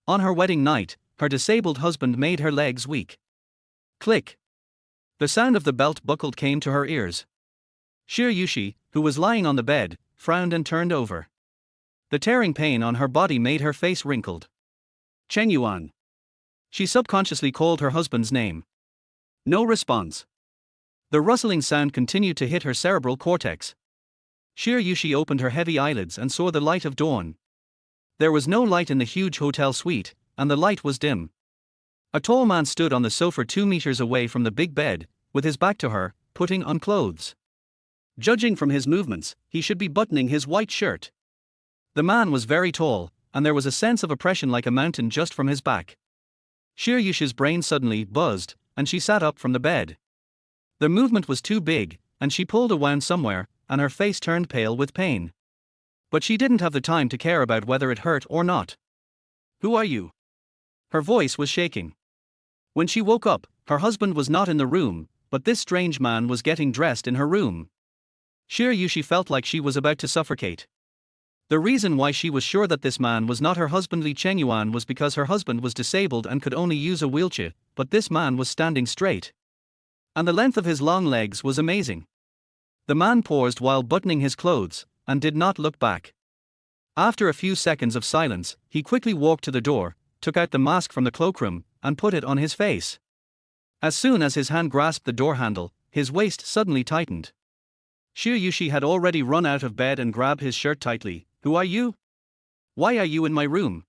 On her wedding night, her disabled husband made her legs weak. Click. The sound of the belt buckled came to her ears. Xia Yuxi, who was lying on the bed, frowned and turned over. The tearing pain on her body made her face wrinkled. Chengyuan. She subconsciously called her husband's name. No response. The rustling sound continued to hit her cerebral cortex. Xia Yuxi opened her heavy eyelids and saw the light of dawn. There was no light in the huge hotel suite, and the light was dim. A tall man stood on the sofa 2 meters away from the big bed, with his back to her, putting on clothes. Judging from his movements, he should be buttoning his white shirt. The man was very tall, and there was a sense of oppression like a mountain just from his back. Xia Yuxi's brain suddenly buzzed, and she sat up from the bed. The movement was too big, and she pulled a wound somewhere, and her face turned pale with pain. But she didn't have the time to care about whether it hurt or not. Who are you? Her voice was shaking. When she woke up, her husband was not in the room, but this strange man was getting dressed in her room. Xia Yuxi felt like she was about to suffocate. The reason why she was sure that this man was not her husband Li Chengyuan was because her husband was disabled and could only use a wheelchair, but this man was standing straight. And the length of his long legs was amazing. The man paused while buttoning his clothes, and did not look back. After a few seconds of silence, he quickly walked to the door, took out the mask from the cloakroom, and put it on his face. As soon as his hand grasped the door handle, his waist suddenly tightened. Xia Yuxi had already run out of bed and grabbed his shirt tightly. Who are you? Why are you in my room?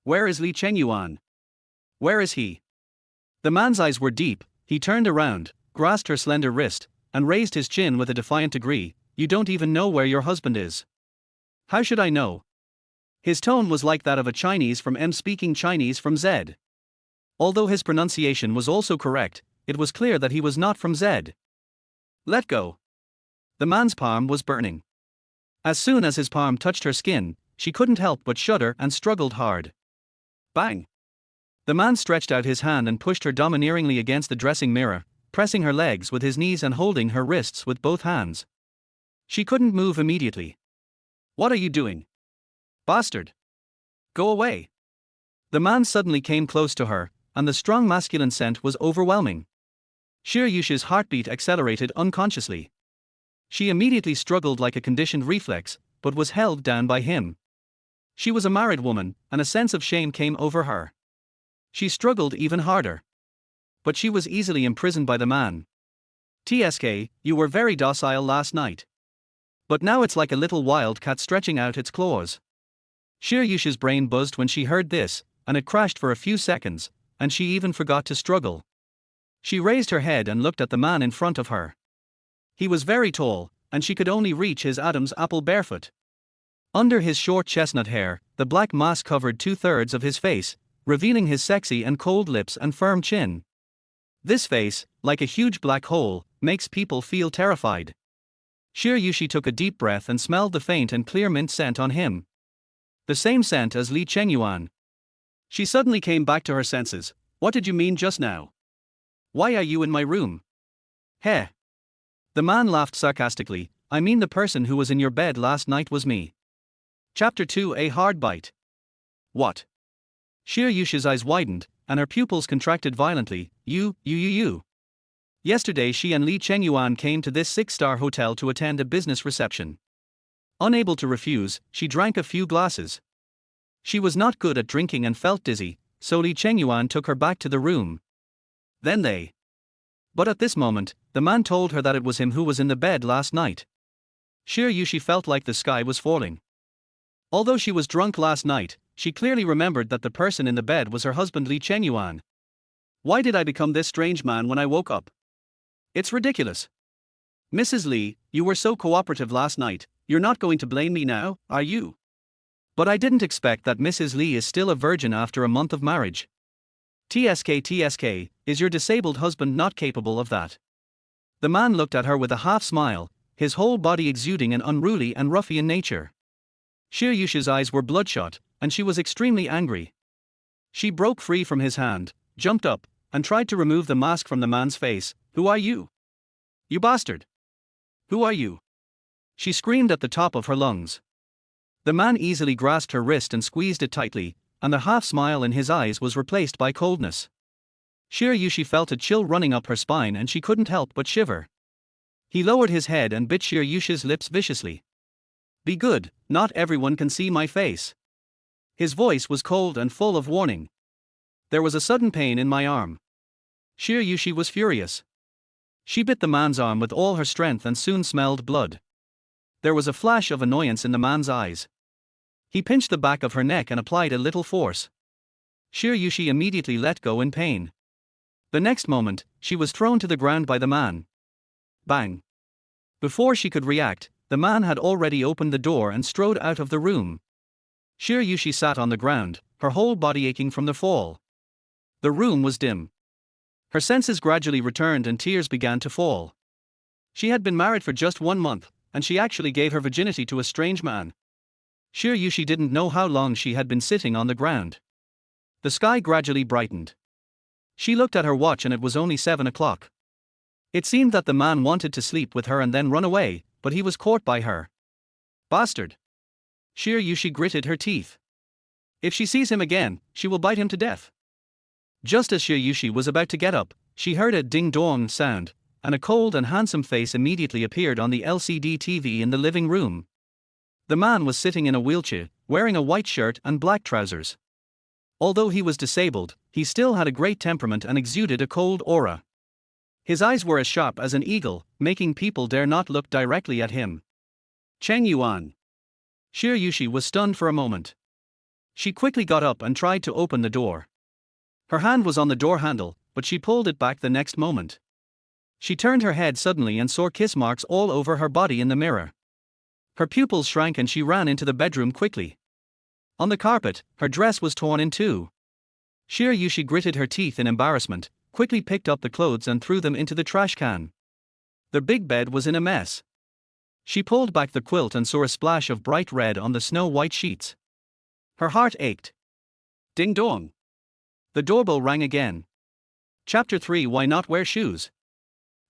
Where is Li Chengyuan? Where is he? The man's eyes were deep. He turned around, grasped her slender wrist, and raised his chin with a defiant degree. You don't even know where your husband is. How should I know? His tone was like that of a Chinese from M speaking Chinese from Z. Although his pronunciation was also correct, it was clear that he was not from Z. Let go. The man's palm was burning. As soon as his palm touched her skin, she couldn't help but shudder and struggled hard. Bang! The man stretched out his hand and pushed her domineeringly against the dressing mirror, pressing her legs with his knees and holding her wrists with both hands. She couldn't move immediately. What are you doing? Bastard! Go away! The man suddenly came close to her, and the strong masculine scent was overwhelming. Xia Yuxi's heartbeat accelerated unconsciously. She immediately struggled like a conditioned reflex, but was held down by him. She was a married woman, and a sense of shame came over her. She struggled even harder. But she was easily imprisoned by the man. TSK, you were very docile last night. But now it's like a little wild cat stretching out its claws. Xia Yuxi's brain buzzed when she heard this, and it crashed for a few seconds, and she even forgot to struggle. She raised her head and looked at the man in front of her. He was very tall, and she could only reach his Adam's apple barefoot. Under his short chestnut hair, the black mask covered 2/3 of his face, revealing his sexy and cold lips and firm chin. This face, like a huge black hole, makes people feel terrified. Xia Yuxi took a deep breath and smelled the faint and clear mint scent on him. The same scent as Li Chengyuan. She suddenly came back to her senses. What did you mean just now? Why are you in my room? Heh. The man laughed sarcastically. I mean the person who was in your bed last night was me. Chapter 2: A Hard Bite. What? Xia Yuxi's eyes widened, and her pupils contracted violently. You. Yesterday she and Li Chengyuan came to this 6-star hotel to attend a business reception. Unable to refuse, she drank a few glasses. She was not good at drinking and felt dizzy, so Li Chengyuan took her back to the room. Then they. But at this moment, the man told her that it was him who was in the bed last night. Xia Yuxi felt like the sky was falling. Although she was drunk last night, she clearly remembered that the person in the bed was her husband Li Chengyuan. Why did I become this strange man when I woke up? It's ridiculous. Mrs. Li, you were so cooperative last night, you're not going to blame me now, are you? But I didn't expect that Mrs. Li is still a virgin after a month of marriage. TSK, is your disabled husband not capable of that? The man looked at her with a half smile, his whole body exuding an unruly and ruffian nature. Xia Yuxi's eyes were bloodshot, and she was extremely angry. She broke free from his hand, jumped up, and tried to remove the mask from the man's face. Who are you? You bastard! Who are you? She screamed at the top of her lungs. The man easily grasped her wrist and squeezed it tightly. and the half-smile in his eyes was replaced by coldness. Xia Yuxi felt a chill running up her spine and she couldn't help but shiver. He lowered his head and bit Xia Yuxi's lips viciously. "Be good, not everyone can see my face." His voice was cold and full of warning. There was a sudden pain in my arm. Xia Yuxi was furious. She bit the man's arm with all her strength and soon smelled blood. There was a flash of annoyance in the man's eyes. He pinched the back of her neck and applied a little force. Xia Yuxi immediately let go in pain. The next moment, she was thrown to the ground by the man. Bang! Before she could react, the man had already opened the door and strode out of the room. Xia Yuxi sat on the ground, her whole body aching from the fall. The room was dim. Her senses gradually returned and tears began to fall. She had been married for just 1 month, and she actually gave her virginity to a strange man. Xia Yuxi didn't know how long she had been sitting on the ground. The sky gradually brightened. She looked at her watch and it was only 7 o'clock. It seemed that the man wanted to sleep with her and then run away, but he was caught by her. Bastard! Xia Yuxi gritted her teeth. If she sees him again, she will bite him to death. Just as Xia Yuxi was about to get up, she heard a ding-dong sound, and a cold and handsome face immediately appeared on the LCD TV in the living room. The man was sitting in a wheelchair, wearing a white shirt and black trousers. Although he was disabled, he still had a great temperament and exuded a cold aura. His eyes were as sharp as an eagle, making people dare not look directly at him. Chengyuan. Xia Yuxi was stunned for a moment. She quickly got up and tried to open the door. Her hand was on the door handle, but she pulled it back the next moment. She turned her head suddenly and saw kiss marks all over her body in the mirror. Her pupils shrank and she ran into the bedroom quickly. On the carpet, her dress was torn in two. Xia Yuxi gritted her teeth in embarrassment, quickly picked up the clothes and threw them into the trash can. The big bed was in a mess. She pulled back the quilt and saw a splash of bright red on the snow-white sheets. Her heart ached. Ding dong! The doorbell rang again. Chapter 3: Why not wear shoes?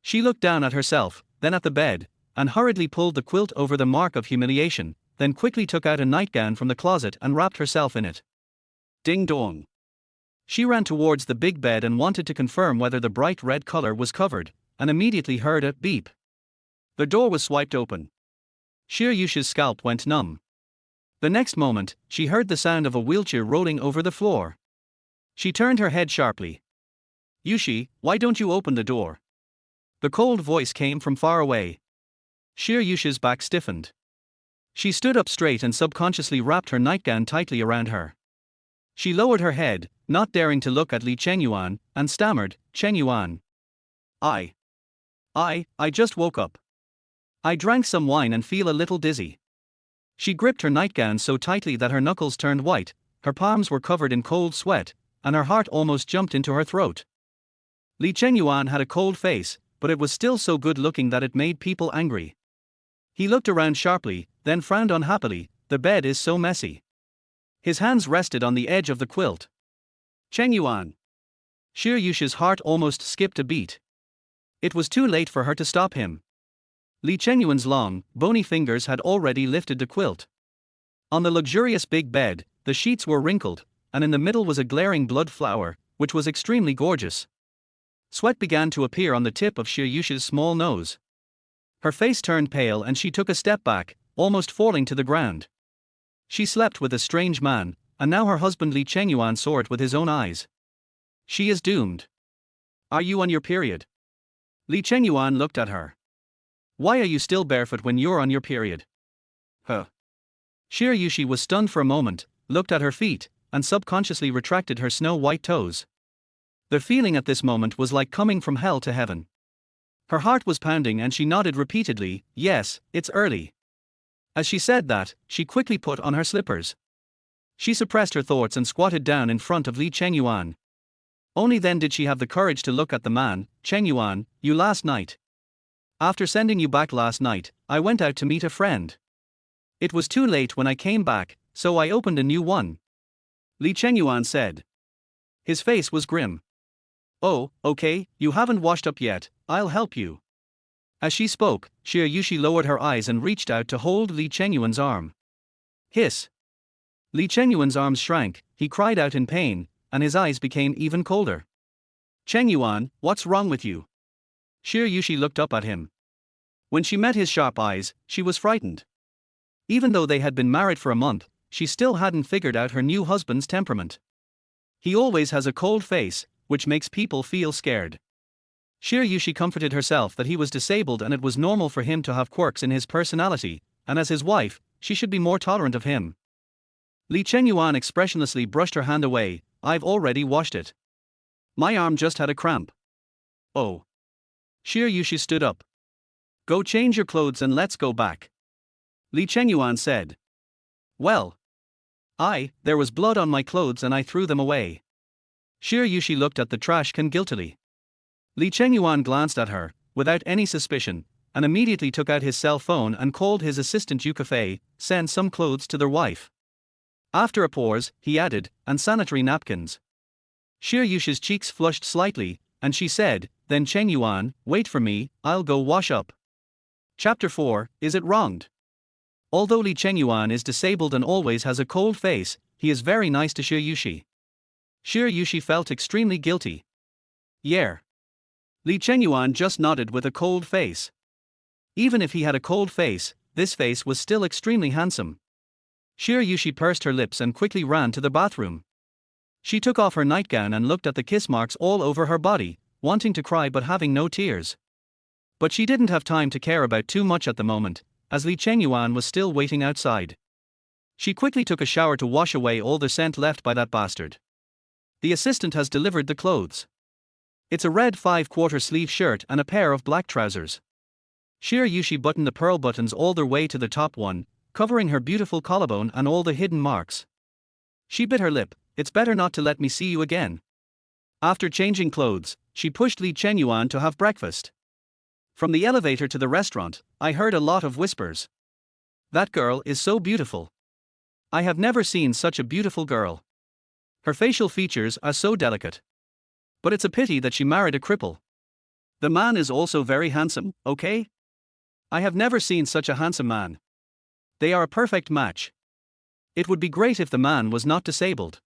She looked down at herself, then at the bed, and hurriedly pulled the quilt over the mark of humiliation, then quickly took out a nightgown from the closet and wrapped herself in it. Ding dong! She ran towards the big bed and wanted to confirm whether the bright red color was covered, and immediately heard a beep. The door was swiped open. Xia Yuxi's scalp went numb. The next moment, she heard the sound of a wheelchair rolling over the floor. She turned her head sharply. Yuxi, why don't you open the door? The cold voice came from far away. Xia Yuxi's back stiffened. She stood up straight and subconsciously wrapped her nightgown tightly around her. She lowered her head, not daring to look at Chengyuan, and stammered, "Chengyuan. I just woke up. I drank some wine and feel a little dizzy." She gripped her nightgown so tightly that her knuckles turned white, her palms were covered in cold sweat, and her heart almost jumped into her throat. Chengyuan had a cold face, but it was still so good-looking that it made people angry. He looked around sharply, then frowned unhappily. "The bed is so messy." His hands rested on the edge of the quilt. Chengyuan. Xia Yuxi's heart almost skipped a beat. It was too late for her to stop him. Chengyuan's long, bony fingers had already lifted the quilt. On the luxurious big bed, the sheets were wrinkled, and in the middle was a glaring blood flower, which was extremely gorgeous. Sweat began to appear on the tip of Xia Yuxi's small nose. Her face turned pale and she took a step back, almost falling to the ground. She slept with a strange man, and now her husband Chengyuan saw it with his own eyes. She is doomed. Are you on your period? Chengyuan looked at her. Why are you still barefoot when you're on your period? Huh. Xia Yuxi was stunned for a moment, looked at her feet, and subconsciously retracted her snow-white toes. The feeling at this moment was like coming from hell to heaven. Her heart was pounding and she nodded repeatedly, "Yes, it's early." As she said that, she quickly put on her slippers. She suppressed her thoughts and squatted down in front of Chengyuan. Only then did she have the courage to look at the man. "Chengyuan, you last night. After sending you back last night, I went out to meet a friend. It was too late when I came back, so I opened a new one," Chengyuan said. His face was grim. "Oh, okay, you haven't washed up yet, I'll help you." As she spoke, Xia Yuxi lowered her eyes and reached out to hold Chengyuan's arm. Hiss. Li Chengyuan's arms shrank, he cried out in pain, and his eyes became even colder. Chengyuan, what's wrong with you? Xia Yuxi looked up at him. When she met his sharp eyes, she was frightened. Even though they had been married for a month, she still hadn't figured out her new husband's temperament. He always has a cold face, which makes people feel scared. Xia Yuxi comforted herself that he was disabled and it was normal for him to have quirks in his personality, and as his wife, she should be more tolerant of him. Li Chengyuan expressionlessly brushed her hand away. I've already washed it. My arm just had a cramp. Oh. Xia Yuxi stood up. Go change your clothes and let's go back. Li Chengyuan said. Well. There was blood on my clothes and I threw them away. Xia Yuxi looked at the trash can guiltily. Li Chengyuan glanced at her, without any suspicion, and immediately took out his cell phone and called his assistant Yukafe, send some clothes to their wife. After a pause, he added, and sanitary napkins. Xia Yuxi's cheeks flushed slightly, and she said, then Chengyuan, wait for me, I'll go wash up. Chapter 4, Is it wronged? Although Li Chengyuan is disabled and always has a cold face, he is very nice to Xia Yuxi. Xia Yuxi felt extremely guilty. Yeah. Li Chengyuan just nodded with a cold face. Even if he had a cold face, this face was still extremely handsome. Xia Yuxi pursed her lips and quickly ran to the bathroom. She took off her nightgown and looked at the kiss marks all over her body, wanting to cry but having no tears. But she didn't have time to care about too much at the moment, as Li Chengyuan was still waiting outside. She quickly took a shower to wash away all the scent left by that bastard. The assistant has delivered the clothes. It's a red 5/4 sleeve shirt and a pair of black trousers. Xia Yuxi buttoned the pearl buttons all their way to the top one, covering her beautiful collarbone and all the hidden marks. She bit her lip. It's better not to let me see you again. After changing clothes, she pushed Li Chengyuan to have breakfast. From the elevator to the restaurant, I heard a lot of whispers. That girl is so beautiful. I have never seen such a beautiful girl. Her facial features are so delicate. But it's a pity that she married a cripple. The man is also very handsome, okay? I have never seen such a handsome man. They are a perfect match. It would be great if the man was not disabled.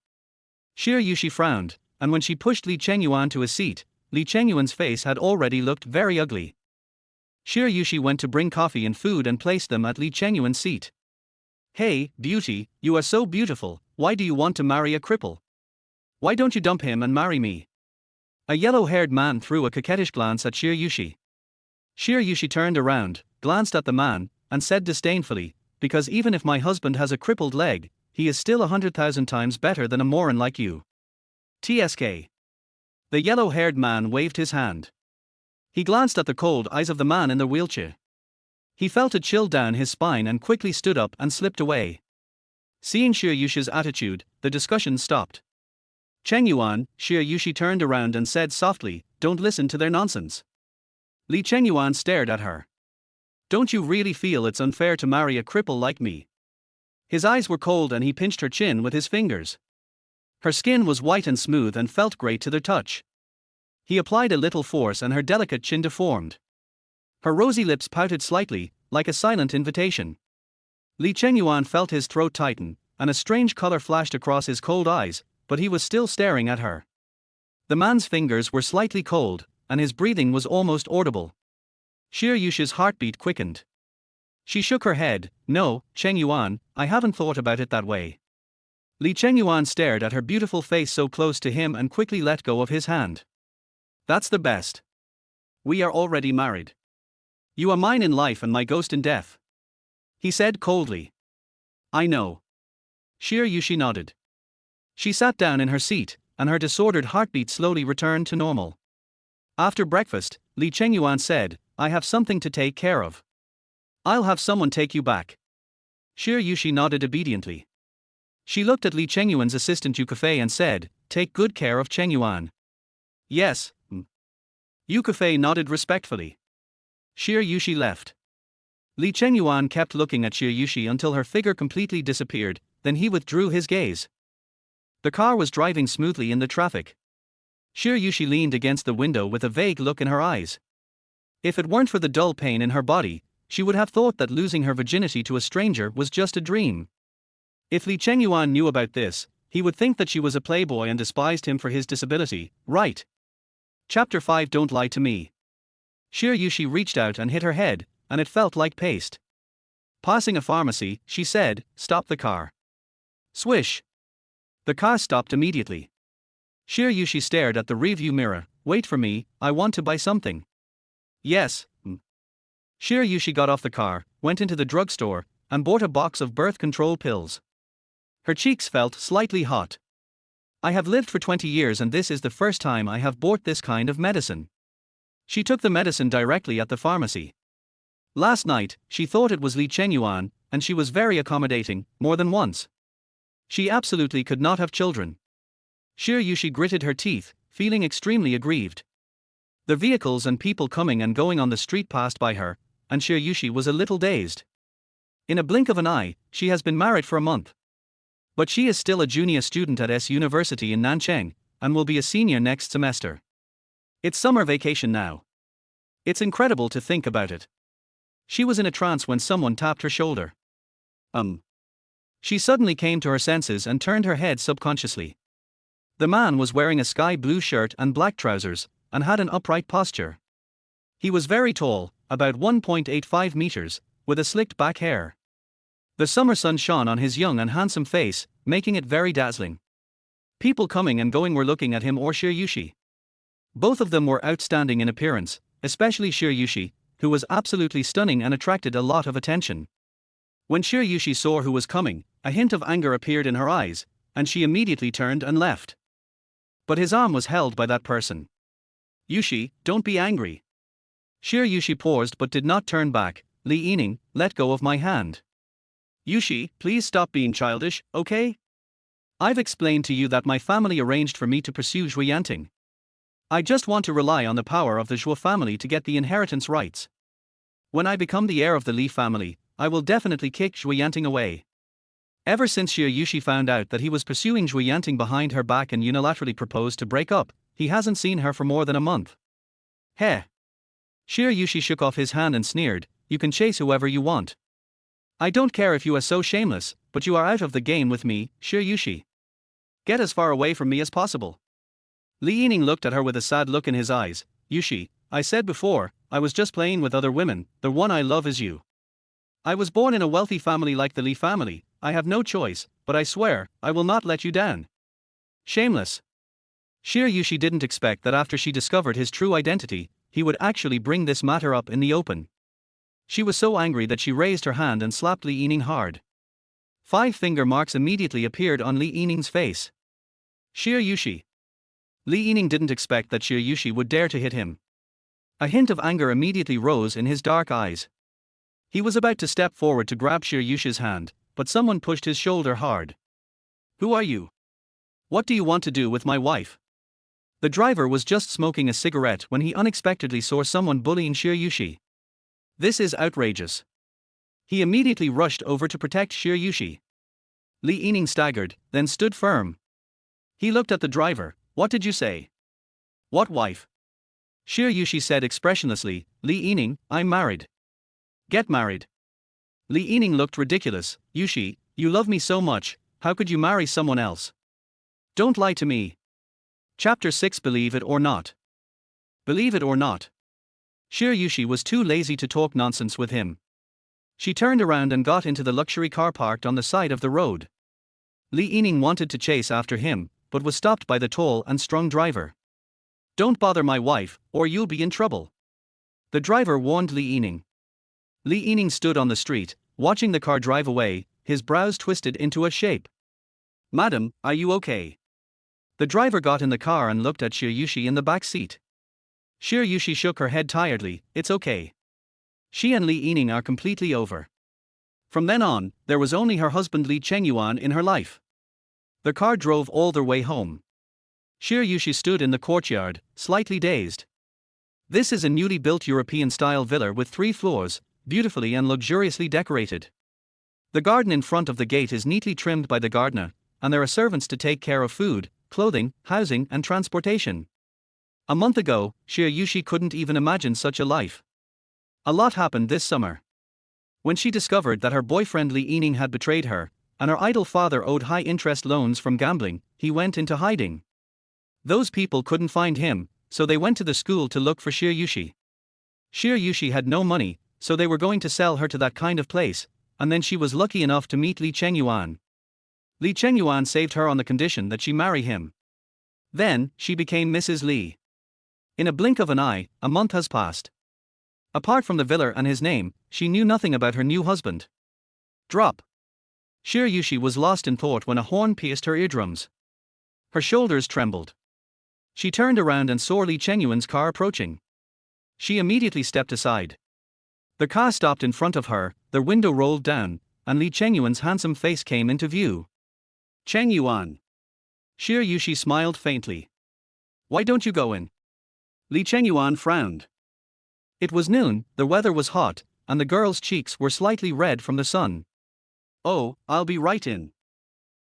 Xia Yuxi frowned, and when she pushed Li Chengyuan to a seat, Li Chengyuan's face had already looked very ugly. Xia Yuxi went to bring coffee and food and placed them at Li Chengyuan's seat. Hey, beauty, you are so beautiful, why do you want to marry a cripple? Why don't you dump him and marry me? A yellow-haired man threw a coquettish glance at Xia Yuxi. Xia Yuxi turned around, glanced at the man, and said disdainfully, because even if my husband has a crippled leg, he is still 100,000 times better than a moron like you. TSK. The yellow-haired man waved his hand. He glanced at the cold eyes of the man in the wheelchair. He felt a chill down his spine and quickly stood up and slipped away. Seeing Xia Yuxi's attitude, the discussion stopped. Chengyuan, Xia Yuxi turned around and said softly, don't listen to their nonsense. Li Chengyuan stared at her. Don't you really feel it's unfair to marry a cripple like me? His eyes were cold and he pinched her chin with his fingers. Her skin was white and smooth and felt great to the touch. He applied a little force and her delicate chin deformed. Her rosy lips pouted slightly, like a silent invitation. Li Chengyuan felt his throat tighten, and a strange color flashed across his cold eyes, but he was still staring at her. The man's fingers were slightly cold, and his breathing was almost audible. Xia Yuxi's heartbeat quickened. She shook her head. No, Chengyuan, I haven't thought about it that way. Li Chengyuan stared at her beautiful face so close to him and quickly let go of his hand. That's the best. We are already married. You are mine in life and my ghost in death. He said coldly. I know. Xia Yuxi nodded. She sat down in her seat, and her disordered heartbeat slowly returned to normal. After breakfast, Li Chengyuan said, I have something to take care of. I'll have someone take you back. Xia Yuxi nodded obediently. She looked at Li Chengyuan's assistant Yukafe and said, take good care of Chengyuan. Yes. Yukafe nodded respectfully. Xia Yuxi left. Li Chengyuan kept looking at Xia Yuxi until her figure completely disappeared, then he withdrew his gaze. The car was driving smoothly in the traffic. Xia Yuxi leaned against the window with a vague look in her eyes. If it weren't for the dull pain in her body, she would have thought that losing her virginity to a stranger was just a dream. If Li Chengyuan knew about this, he would think that she was a playboy and despised him for his disability, right? Chapter 5 Don't Lie to Me. Xia Yuxi reached out and hit her head, and it felt like paste. Passing a pharmacy, she said, "Stop the car." Swish. The car stopped immediately. Xia Yuxi stared at the rearview mirror. "Wait for me, I want to buy something." "Yes." Xia Yuxi got off the car, went into the drugstore, and bought a box of birth control pills. Her cheeks felt slightly hot. "I have lived for 20 years and this is the first time I have bought this kind of medicine." She took the medicine directly at the pharmacy. Last night, she thought it was Li Chengyuan, and she was very accommodating, more than once. She absolutely could not have children. Xia Yuxi gritted her teeth, feeling extremely aggrieved. The vehicles and people coming and going on the street passed by her, and Xia Yuxi was a little dazed. In a blink of an eye, she has been married for a month. But she is still a junior student at S University in Nanchang, and will be a senior next semester. It's summer vacation now. It's incredible to think about it. She was in a trance when someone tapped her shoulder. She suddenly came to her senses and turned her head subconsciously. The man was wearing a sky blue shirt and black trousers, and had an upright posture. He was very tall, about 1.85 meters, with a slicked back hair. The summer sun shone on his young and handsome face, making it very dazzling. People coming and going were looking at him or Xia Yuxi. Both of them were outstanding in appearance, especially Xia Yuxi, who was absolutely stunning and attracted a lot of attention. When Xia Yuxi saw who was coming, a hint of anger appeared in her eyes, and she immediately turned and left. But his arm was held by that person. "Yuxi, don't be angry." Xia Yuxi paused but did not turn back. "Li Yining, let go of my hand." "Yuxi, please stop being childish, okay? I've explained to you that my family arranged for me to pursue Xu Yanting. I just want to rely on the power of the Zhuo family to get the inheritance rights. When I become the heir of the Li family, I will definitely kick Xu Yanting away." Ever since Xia Yuxi found out that he was pursuing Xu Yanting behind her back and unilaterally proposed to break up, he hasn't seen her for more than a month. "Heh." Xia Yuxi shook off his hand and sneered, "You can chase whoever you want. I don't care if you are so shameless, but you are out of the game with me, Xia Yuxi. Get as far away from me as possible." Li Yining looked at her with a sad look in his eyes. "Yuxi, I said before, I was just playing with other women, the one I love is you. I was born in a wealthy family like the Li family, I have no choice, but I swear, I will not let you down." Shameless. Xia Yuxi didn't expect that after she discovered his true identity, he would actually bring this matter up in the open. She was so angry that she raised her hand and slapped Li Yining hard. 5 finger marks immediately appeared on Li Yining's face. Xia Yuxi. Li Yining didn't expect that Xia Yuxi would dare to hit him. A hint of anger immediately rose in his dark eyes. He was about to step forward to grab Xia Yuxi's hand, but someone pushed his shoulder hard. "Who are you? What do you want to do with my wife?" The driver was just smoking a cigarette when he unexpectedly saw someone bullying Xia Yuxi. "This is outrageous." He immediately rushed over to protect Xia Yuxi. Li Yining staggered, then stood firm. He looked at the driver. "What did you say?" "What wife?" Xia Yuxi said expressionlessly. "Li Yining, I'm married." "Get married." Li Yining looked ridiculous. "Yuxi, you love me so much, how could you marry someone else? Don't lie to me." Chapter 6 Believe It or Not. Believe it or not. Xia Yuxi was too lazy to talk nonsense with him. She turned around and got into the luxury car parked on the side of the road. Li Yining wanted to chase after him, but was stopped by the tall and strong driver. "Don't bother my wife, or you'll be in trouble," the driver warned Li Yining. Li Yining stood on the street, watching the car drive away, his brows twisted into a shape. "Madam, are you okay?" The driver got in the car and looked at Xia Yuxi in the back seat. Xia Yuxi shook her head tiredly. "It's okay. She and Li Yining are completely over." From then on, there was only her husband Li Chengyuan in her life. The car drove all their way home. Xia Yuxi stood in the courtyard, slightly dazed. This is a newly built European-style villa with 3 floors, beautifully and luxuriously decorated. The garden in front of the gate is neatly trimmed by the gardener, and there are servants to take care of food, clothing, housing, and transportation. A month ago, Xia Yuxi couldn't even imagine such a life. A lot happened this summer. When she discovered that her boyfriend Li Yining had betrayed her, and her idle father owed high-interest loans from gambling, he went into hiding. Those people couldn't find him, so they went to the school to look for Xia Yuxi. Xia Yuxi had no money, so they were going to sell her to that kind of place, and then she was lucky enough to meet Li Chengyuan. Li Chengyuan saved her on the condition that she marry him. Then, she became Mrs. Li. In a blink of an eye, a month has passed. Apart from the villa and his name, she knew nothing about her new husband. Drop. Xia Yuxi was lost in thought when a horn pierced her eardrums. Her shoulders trembled. She turned around and saw Li Chengyuan's car approaching. She immediately stepped aside. The car stopped in front of her, the window rolled down, and Li Chengyuan's handsome face came into view. Chengyuan. Xia Yuxi smiled faintly. Why don't you go in? Li Chengyuan frowned. It was noon, the weather was hot, and the girl's cheeks were slightly red from the sun. Oh, I'll be right in.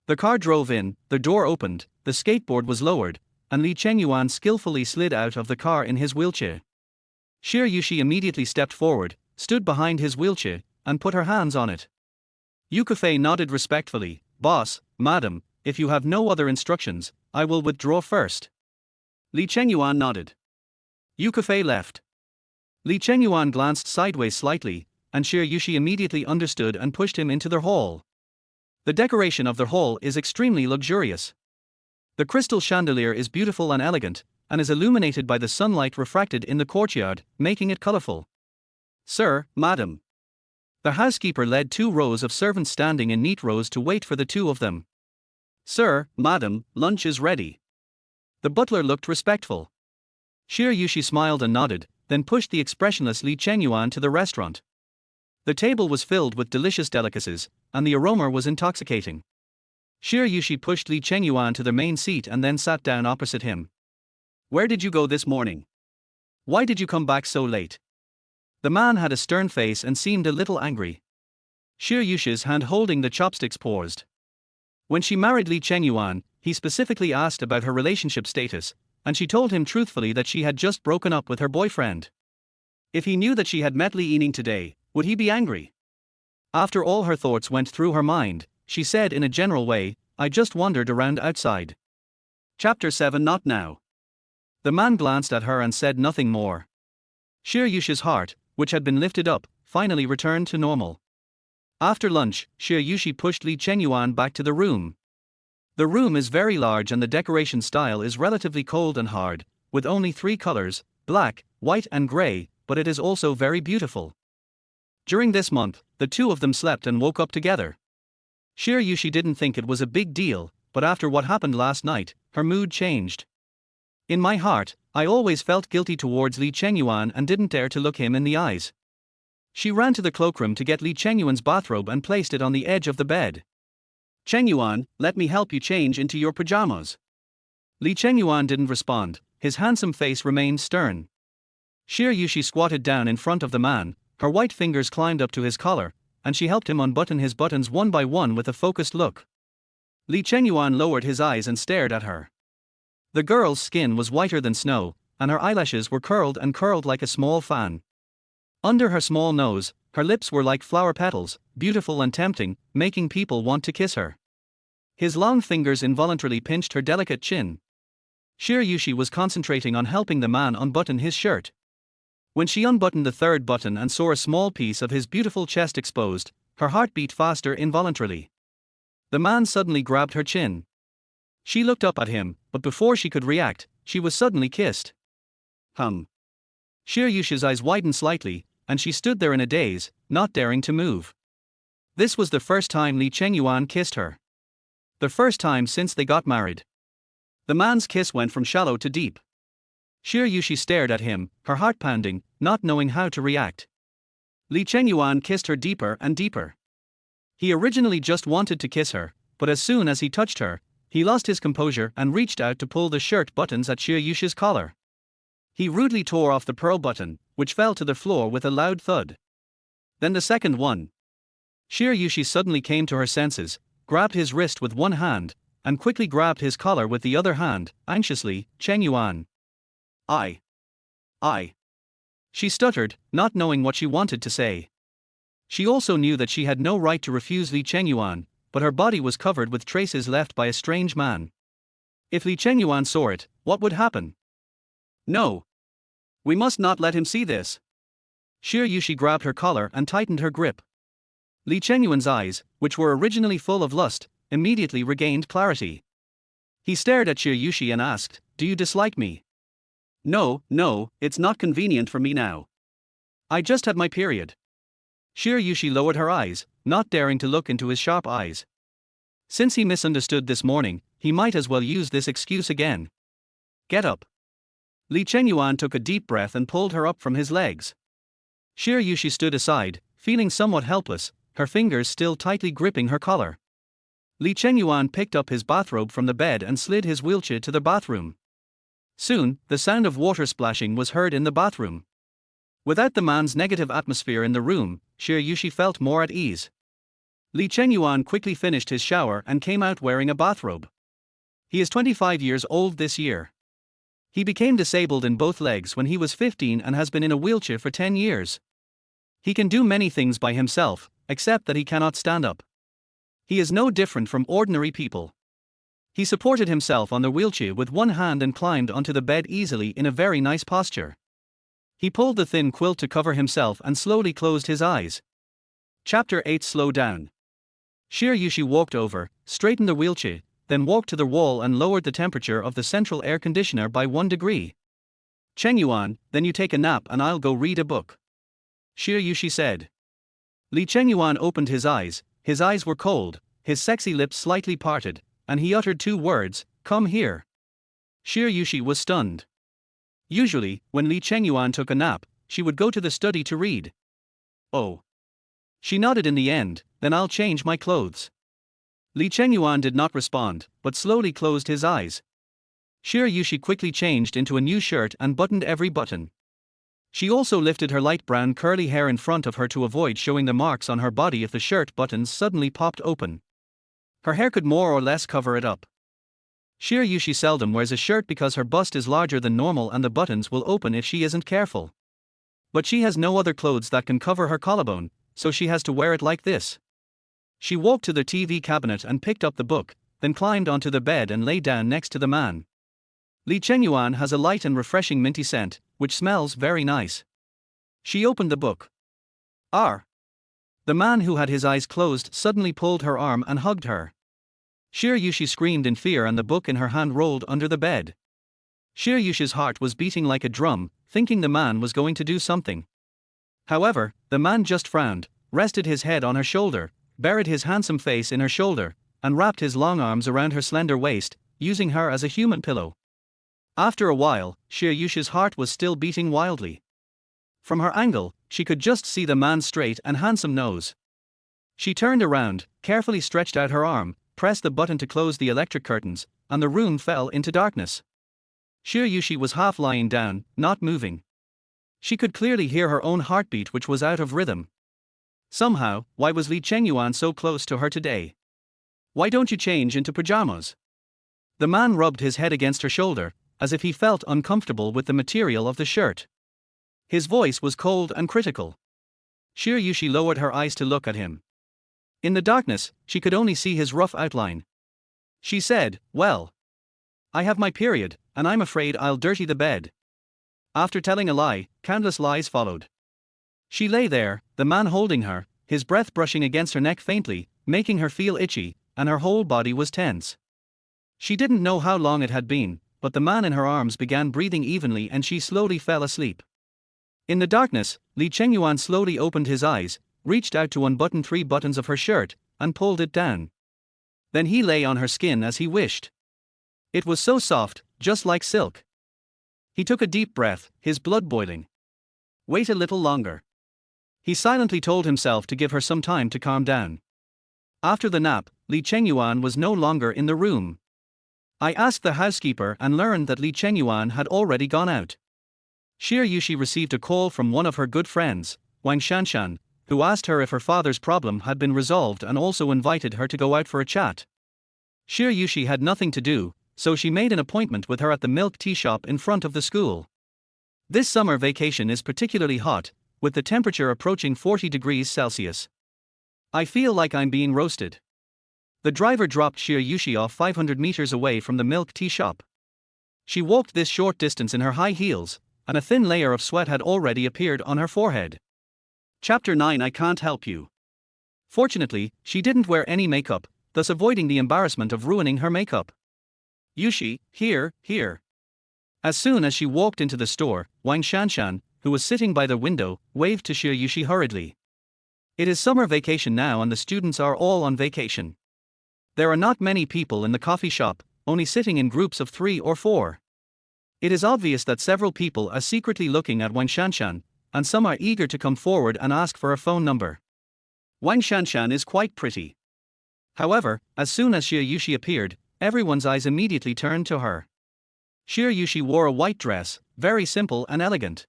The car drove in, the door opened, the skateboard was lowered, and Li Chengyuan skillfully slid out of the car in his wheelchair. Xia Yuxi immediately stepped forward, stood behind his wheelchair, and put her hands on it. Yukafe nodded respectfully. Boss, madam, if you have no other instructions, I will withdraw first. Li Chengyuan nodded. Yukafe left. Li Chengyuan glanced sideways slightly, and Xia Yuxi immediately understood and pushed him into their hall. The decoration of their hall is extremely luxurious. The crystal chandelier is beautiful and elegant, and is illuminated by the sunlight refracted in the courtyard, making it colorful. Sir, madam. The housekeeper led 2 rows of servants standing in neat rows to wait for the 2 of them. Sir, madam, lunch is ready. The butler looked respectful. Xia Yuxi smiled and nodded, then pushed the expressionless Li Chengyuan to the restaurant. The table was filled with delicious delicacies, and the aroma was intoxicating. Xia Yuxi pushed Li Chengyuan to the main seat and then sat down opposite him. Where did you go this morning? Why did you come back so late? The man had a stern face and seemed a little angry. Xia Yuxi's hand holding the chopsticks paused. When she married Li Chengyuan, he specifically asked about her relationship status, and she told him truthfully that she had just broken up with her boyfriend. If he knew that she had met Li Yining today, would he be angry? After all her thoughts went through her mind, she said in a general way, I just wandered around outside. Chapter 7. Not now. The man glanced at her and said nothing more. Xia Yuxi's heart, which had been lifted up, finally returned to normal. After lunch, Xia Yuxi pushed Li Chengyuan back to the room. The room is very large and the decoration style is relatively cold and hard, with only 3 colors, black, white and grey, but it is also very beautiful. During this month, the 2 of them slept and woke up together. Xia Yuxi didn't think it was a big deal, but after what happened last night, her mood changed. In my heart, I always felt guilty towards Li Chengyuan and didn't dare to look him in the eyes. She ran to the cloakroom to get Li Chengyuan's bathrobe and placed it on the edge of the bed. Chengyuan, let me help you change into your pajamas. Li Chengyuan didn't respond, his handsome face remained stern. Xia Yuxi squatted down in front of the man, her white fingers climbed up to his collar, and she helped him unbutton his buttons one by one with a focused look. Li Chengyuan lowered his eyes and stared at her. The girl's skin was whiter than snow, and her eyelashes were curled like a small fan. Under her small nose, her lips were like flower petals, beautiful and tempting, making people want to kiss her. His long fingers involuntarily pinched her delicate chin. Xia Yuxi was concentrating on helping the man unbutton his shirt. When she unbuttoned the 3rd button and saw a small piece of his beautiful chest exposed, her heart beat faster involuntarily. The man suddenly grabbed her chin. She looked up at him, but before she could react, she was suddenly kissed. Xia Yuxi's eyes widened slightly, and she stood there in a daze, not daring to move. This was the first time Li Chengyuan kissed her. The first time since they got married. The man's kiss went from shallow to deep. Xia Yuxi stared at him, her heart pounding, not knowing how to react. Li Chengyuan kissed her deeper and deeper. He originally just wanted to kiss her, but as soon as he touched her, he lost his composure and reached out to pull the shirt buttons at Xia Yuxi's collar. He rudely tore off the pearl button, which fell to the floor with a loud thud. Then the second one. Xia Yuxi suddenly came to her senses, grabbed his wrist with one hand, and quickly grabbed his collar with the other hand, anxiously. Chengyuan. I. She stuttered, not knowing what she wanted to say. She also knew that she had no right to refuse Li Chengyuan, but her body was covered with traces left by a strange man. If Li Chengyuan saw it, what would happen? No. We must not let him see this. Xia Yuxi grabbed her collar and tightened her grip. Li Chengyuan's eyes, which were originally full of lust, immediately regained clarity. He stared at Xia Yuxi and asked, "Do you dislike me?" No, it's not convenient for me now. I just had my period. Xia Yuxi lowered her eyes, not daring to look into his sharp eyes. Since he misunderstood this morning, he might as well use this excuse again. Get up. Li Chengyuan took a deep breath and pulled her up from his legs. Xia Yuxi stood aside, feeling somewhat helpless, her fingers still tightly gripping her collar. Li Chengyuan picked up his bathrobe from the bed and slid his wheelchair to the bathroom. Soon, the sound of water splashing was heard in the bathroom. Without the man's negative atmosphere in the room, Xia Yuxi felt more at ease. Li Chengyuan quickly finished his shower and came out wearing a bathrobe. He is 25 years old this year. He became disabled in both legs when he was 15 and has been in a wheelchair for 10 years. He can do many things by himself, except that he cannot stand up. He is no different from ordinary people. He supported himself on the wheelchair with one hand and climbed onto the bed easily in a very nice posture. He pulled the thin quilt to cover himself and slowly closed his eyes. Chapter 8. Slow down. Xia Yuxi walked over, straightened the wheelchair, then walked to the wall and lowered the temperature of the central air conditioner by 1 degree. Chengyuan, then you take a nap and I'll go read a book. Xia Yuxi said. Li Chengyuan opened his eyes were cold, his sexy lips slightly parted, and he uttered 2 words, "Come here." Xia Yuxi was stunned. Usually, when Li Chengyuan took a nap, she would go to the study to read. Oh. She nodded in the end, then I'll change my clothes. Li Chengyuan did not respond, but slowly closed his eyes. Xia Yuxi quickly changed into a new shirt and buttoned every button. She also lifted her light brown curly hair in front of her to avoid showing the marks on her body if the shirt buttons suddenly popped open. Her hair could more or less cover it up. Xia Yuxi seldom wears a shirt because her bust is larger than normal and the buttons will open if she isn't careful. But she has no other clothes that can cover her collarbone, so she has to wear it like this. She walked to the TV cabinet and picked up the book, then climbed onto the bed and lay down next to the man. Li Chengyuan has a light and refreshing minty scent, which smells very nice. She opened the book. R. The man who had his eyes closed suddenly pulled her arm and hugged her. Xia Yuxi screamed in fear and the book in her hand rolled under the bed. Xia Yuxi's heart was beating like a drum, thinking the man was going to do something. However, the man just frowned, rested his head on her shoulder, buried his handsome face in her shoulder, and wrapped his long arms around her slender waist, using her as a human pillow. After a while, Xia Yuxi's heart was still beating wildly. From her angle, she could just see the man's straight and handsome nose. She turned around, carefully stretched out her arm, pressed the button to close the electric curtains, and the room fell into darkness. Xia Yuxi was half lying down, not moving. She could clearly hear her own heartbeat, which was out of rhythm. Somehow, why was Li Chengyuan so close to her today? Why don't you change into pajamas? The man rubbed his head against her shoulder, as if he felt uncomfortable with the material of the shirt. His voice was cold and critical. Xia Yuxi lowered her eyes to look at him. In the darkness, she could only see his rough outline. She said, "Well, I have my period, and I'm afraid I'll dirty the bed." After telling a lie, countless lies followed. She lay there, the man holding her, his breath brushing against her neck faintly, making her feel itchy, and her whole body was tense. She didn't know how long it had been, but the man in her arms began breathing evenly and she slowly fell asleep. In the darkness, Li Chengyuan slowly opened his eyes, reached out to unbutton 3 buttons of her shirt, and pulled it down. Then he lay on her skin as he wished. It was so soft, just like silk. He took a deep breath, his blood boiling. Wait a little longer. He silently told himself to give her some time to calm down. After the nap, Li Chengyuan was no longer in the room. I asked the housekeeper and learned that Li Chengyuan had already gone out. Xia Yuxi received a call from one of her good friends, Wang Shanshan, who asked her if her father's problem had been resolved and also invited her to go out for a chat. Xia Yuxi had nothing to do, so she made an appointment with her at the milk tea shop in front of the school. This summer vacation is particularly hot, with the temperature approaching 40 degrees Celsius. I feel like I'm being roasted. The driver dropped Xia Yuxi off 500 meters away from the milk tea shop. She walked this short distance in her high heels, and a thin layer of sweat had already appeared on her forehead. Chapter 9 I Can't Help You. Fortunately, she didn't wear any makeup, thus avoiding the embarrassment of ruining her makeup. Yuxi, here. As soon as she walked into the store, Wang Shanshan, who was sitting by the window, waved to Xia Yuxi hurriedly. It is summer vacation now and the students are all on vacation. There are not many people in the coffee shop, only sitting in groups of 3 or 4. It is obvious that several people are secretly looking at Wang Shanshan, and some are eager to come forward and ask for a phone number. Wang Shanshan is quite pretty. However, as soon as Xia Yuxi appeared, everyone's eyes immediately turned to her. Xia Yuxi wore a white dress, very simple and elegant.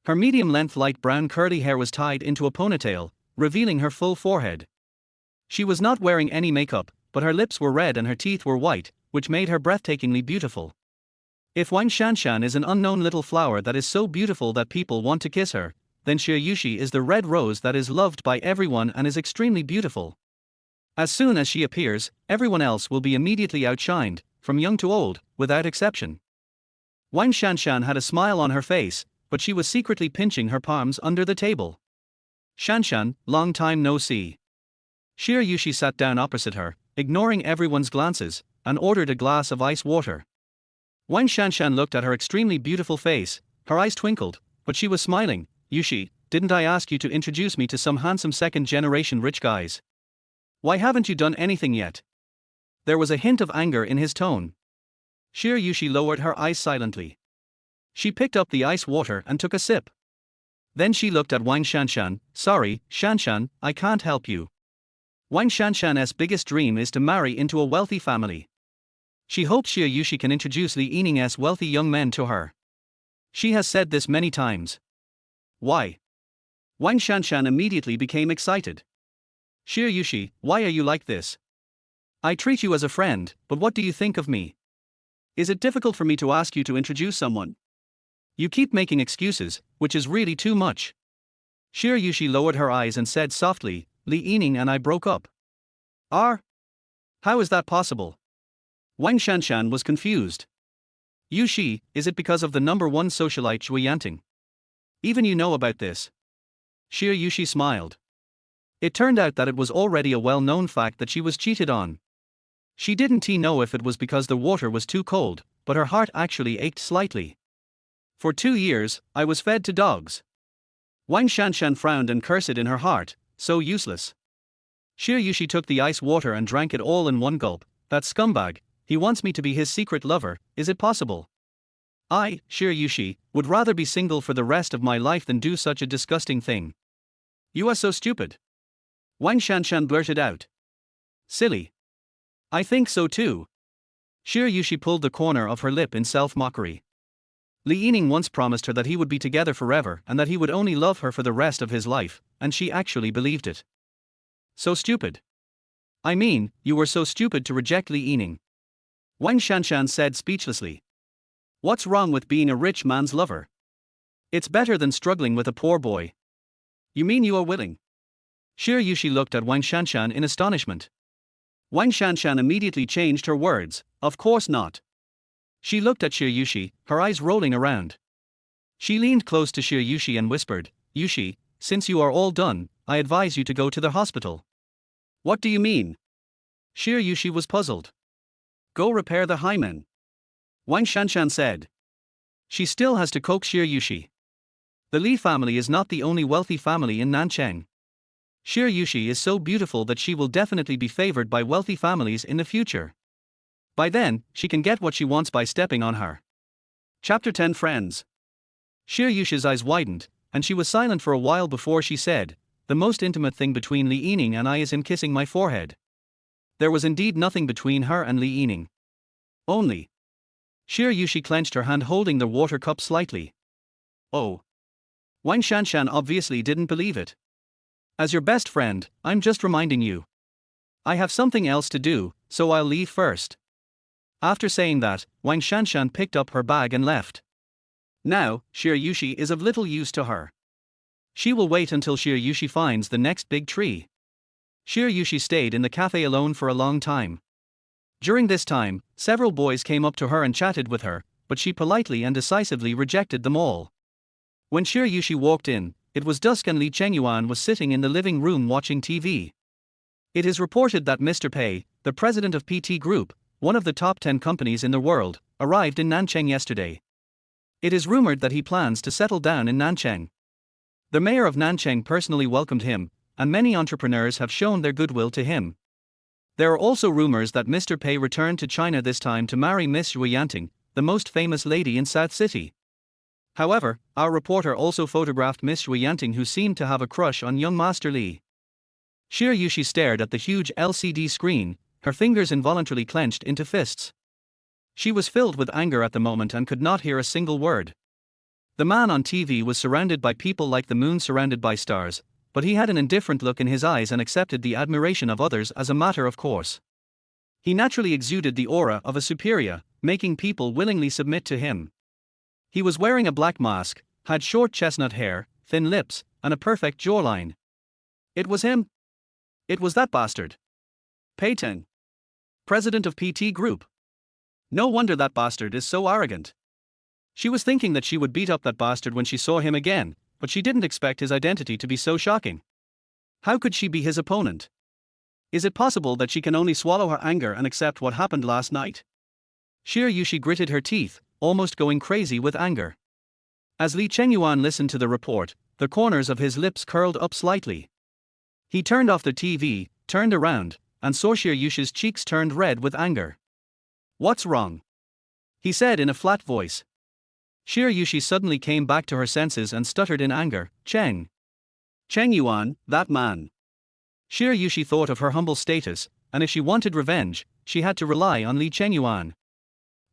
Her medium-length light brown curly hair was tied into a ponytail, revealing her full forehead. She was not wearing any makeup, but her lips were red and her teeth were white, which made her breathtakingly beautiful. If Wang Shanshan is an unknown little flower that is so beautiful that people want to kiss her, then Xia Yuxi is the red rose that is loved by everyone and is extremely beautiful. As soon as she appears, everyone else will be immediately outshined, from young to old, without exception. Wang Shanshan had a smile on her face, but she was secretly pinching her palms under the table. Shanshan, long time no see. Xia Yuxi sat down opposite her, ignoring everyone's glances, and ordered a glass of ice water. Wang Shanshan looked at her extremely beautiful face, her eyes twinkled, but she was smiling. Yuxi, didn't I ask you to introduce me to some handsome second-generation rich guys? Why haven't you done anything yet? There was a hint of anger in his tone. Xia Yuxi lowered her eyes silently. She picked up the ice water and took a sip. Then she looked at Wang Shanshan. Sorry, Shanshan, I can't help you. Wang Shanshan's biggest dream is to marry into a wealthy family. She hopes Xia Yuxi can introduce Li Yining's wealthy young men to her. She has said this many times. Why? Wang Shanshan immediately became excited. Xia Yuxi, why are you like this? I treat you as a friend, but what do you think of me? Is it difficult for me to ask you to introduce someone? You keep making excuses, which is really too much. Xia Yuxi lowered her eyes and said softly, Li Yining and I broke up. How is that possible? Wang Shanshan was confused. Yuxi, is it because of the number 1 socialite Zhui Yanting? Even you know about this. Xia Yuxi smiled. It turned out that it was already a well-known fact that she was cheated on. She didn't know if it was because the water was too cold, but her heart actually ached slightly. For 2 years, I was fed to dogs. Wang Shanshan frowned and cursed in her heart, so useless. Xia Yuxi took the ice water and drank it all in one gulp. That scumbag, he wants me to be his secret lover, is it possible? I, Xia Yuxi, would rather be single for the rest of my life than do such a disgusting thing. You are so stupid. Wang Shanshan blurted out. Silly. I think so too. Xia Yuxi pulled the corner of her lip in self-mockery. Li Yining once promised her that he would be together forever and that he would only love her for the rest of his life, and she actually believed it. So stupid. I mean, you were so stupid to reject Li Yining. Wang Shanshan said speechlessly. What's wrong with being a rich man's lover? It's better than struggling with a poor boy. You mean you are willing? Xia Yuxi looked at Wang Shanshan in astonishment. Wang Shanshan immediately changed her words, of course not. She looked at Xia Yuxi, her eyes rolling around. She leaned close to Xia Yuxi and whispered, Yuxi, since you are all done, I advise you to go to the hospital. What do you mean? Xia Yuxi was puzzled. Go repair the hymen. Wang Shanshan said. She still has to coax Xia Yuxi. The Li family is not the only wealthy family in Nancheng. Xia Yuxi is so beautiful that she will definitely be favored by wealthy families in the future. By then, she can get what she wants by stepping on her. Chapter 10 Friends. Xia Yuxi's eyes widened, and she was silent for a while before she said, The most intimate thing between Li Yining and I is him kissing my forehead. There was indeed nothing between her and Li Yining. Only. Xia Yuxi clenched her hand holding the water cup slightly. Oh. Wang Shanshan obviously didn't believe it. As your best friend, I'm just reminding you. I have something else to do, so I'll leave first. After saying that, Wang Shanshan picked up her bag and left. Now, Xia Yuxi is of little use to her. She will wait until Xia Yuxi finds the next big tree. Xia Yuxi stayed in the cafe alone for a long time. During this time, several boys came up to her and chatted with her, but she politely and decisively rejected them all. When Xia Yuxi walked in, it was dusk and Li Chengyuan was sitting in the living room watching TV. It is reported that Mr. Pei, the president of PT Group, one of the top 10 companies in the world, arrived in Nancheng yesterday. It is rumored that he plans to settle down in Nancheng. The mayor of Nancheng personally welcomed him, and many entrepreneurs have shown their goodwill to him. There are also rumors that Mr. Pei returned to China this time to marry Miss Xu Yanting, the most famous lady in South City. However, our reporter also photographed Miss Xu Yanting, who seemed to have a crush on young Master Li. Xia Yuxi stared at the huge LCD screen, her fingers involuntarily clenched into fists. She was filled with anger at the moment and could not hear a single word. The man on TV was surrounded by people like the moon surrounded by stars, but he had an indifferent look in his eyes and accepted the admiration of others as a matter of course. He naturally exuded the aura of a superior, making people willingly submit to him. He was wearing a black mask, had short chestnut hair, thin lips, and a perfect jawline. It was him. It was that bastard. Pei Teng, president of PT Group. No wonder that bastard is so arrogant. She was thinking that she would beat up that bastard when she saw him again, but she didn't expect his identity to be so shocking. How could she be his opponent? Is it possible that she can only swallow her anger and accept what happened last night? Xia Yuxi gritted her teeth, almost going crazy with anger. As Li Chengyuan listened to the report, the corners of his lips curled up slightly. He turned off the TV, turned around, and saw Xia Yuxi's cheeks turned red with anger. "What's wrong?" he said in a flat voice. Xia Yuxi suddenly came back to her senses and stuttered in anger, Chengyuan, that man." Xia Yuxi thought of her humble status, and if she wanted revenge, she had to rely on Li Chengyuan.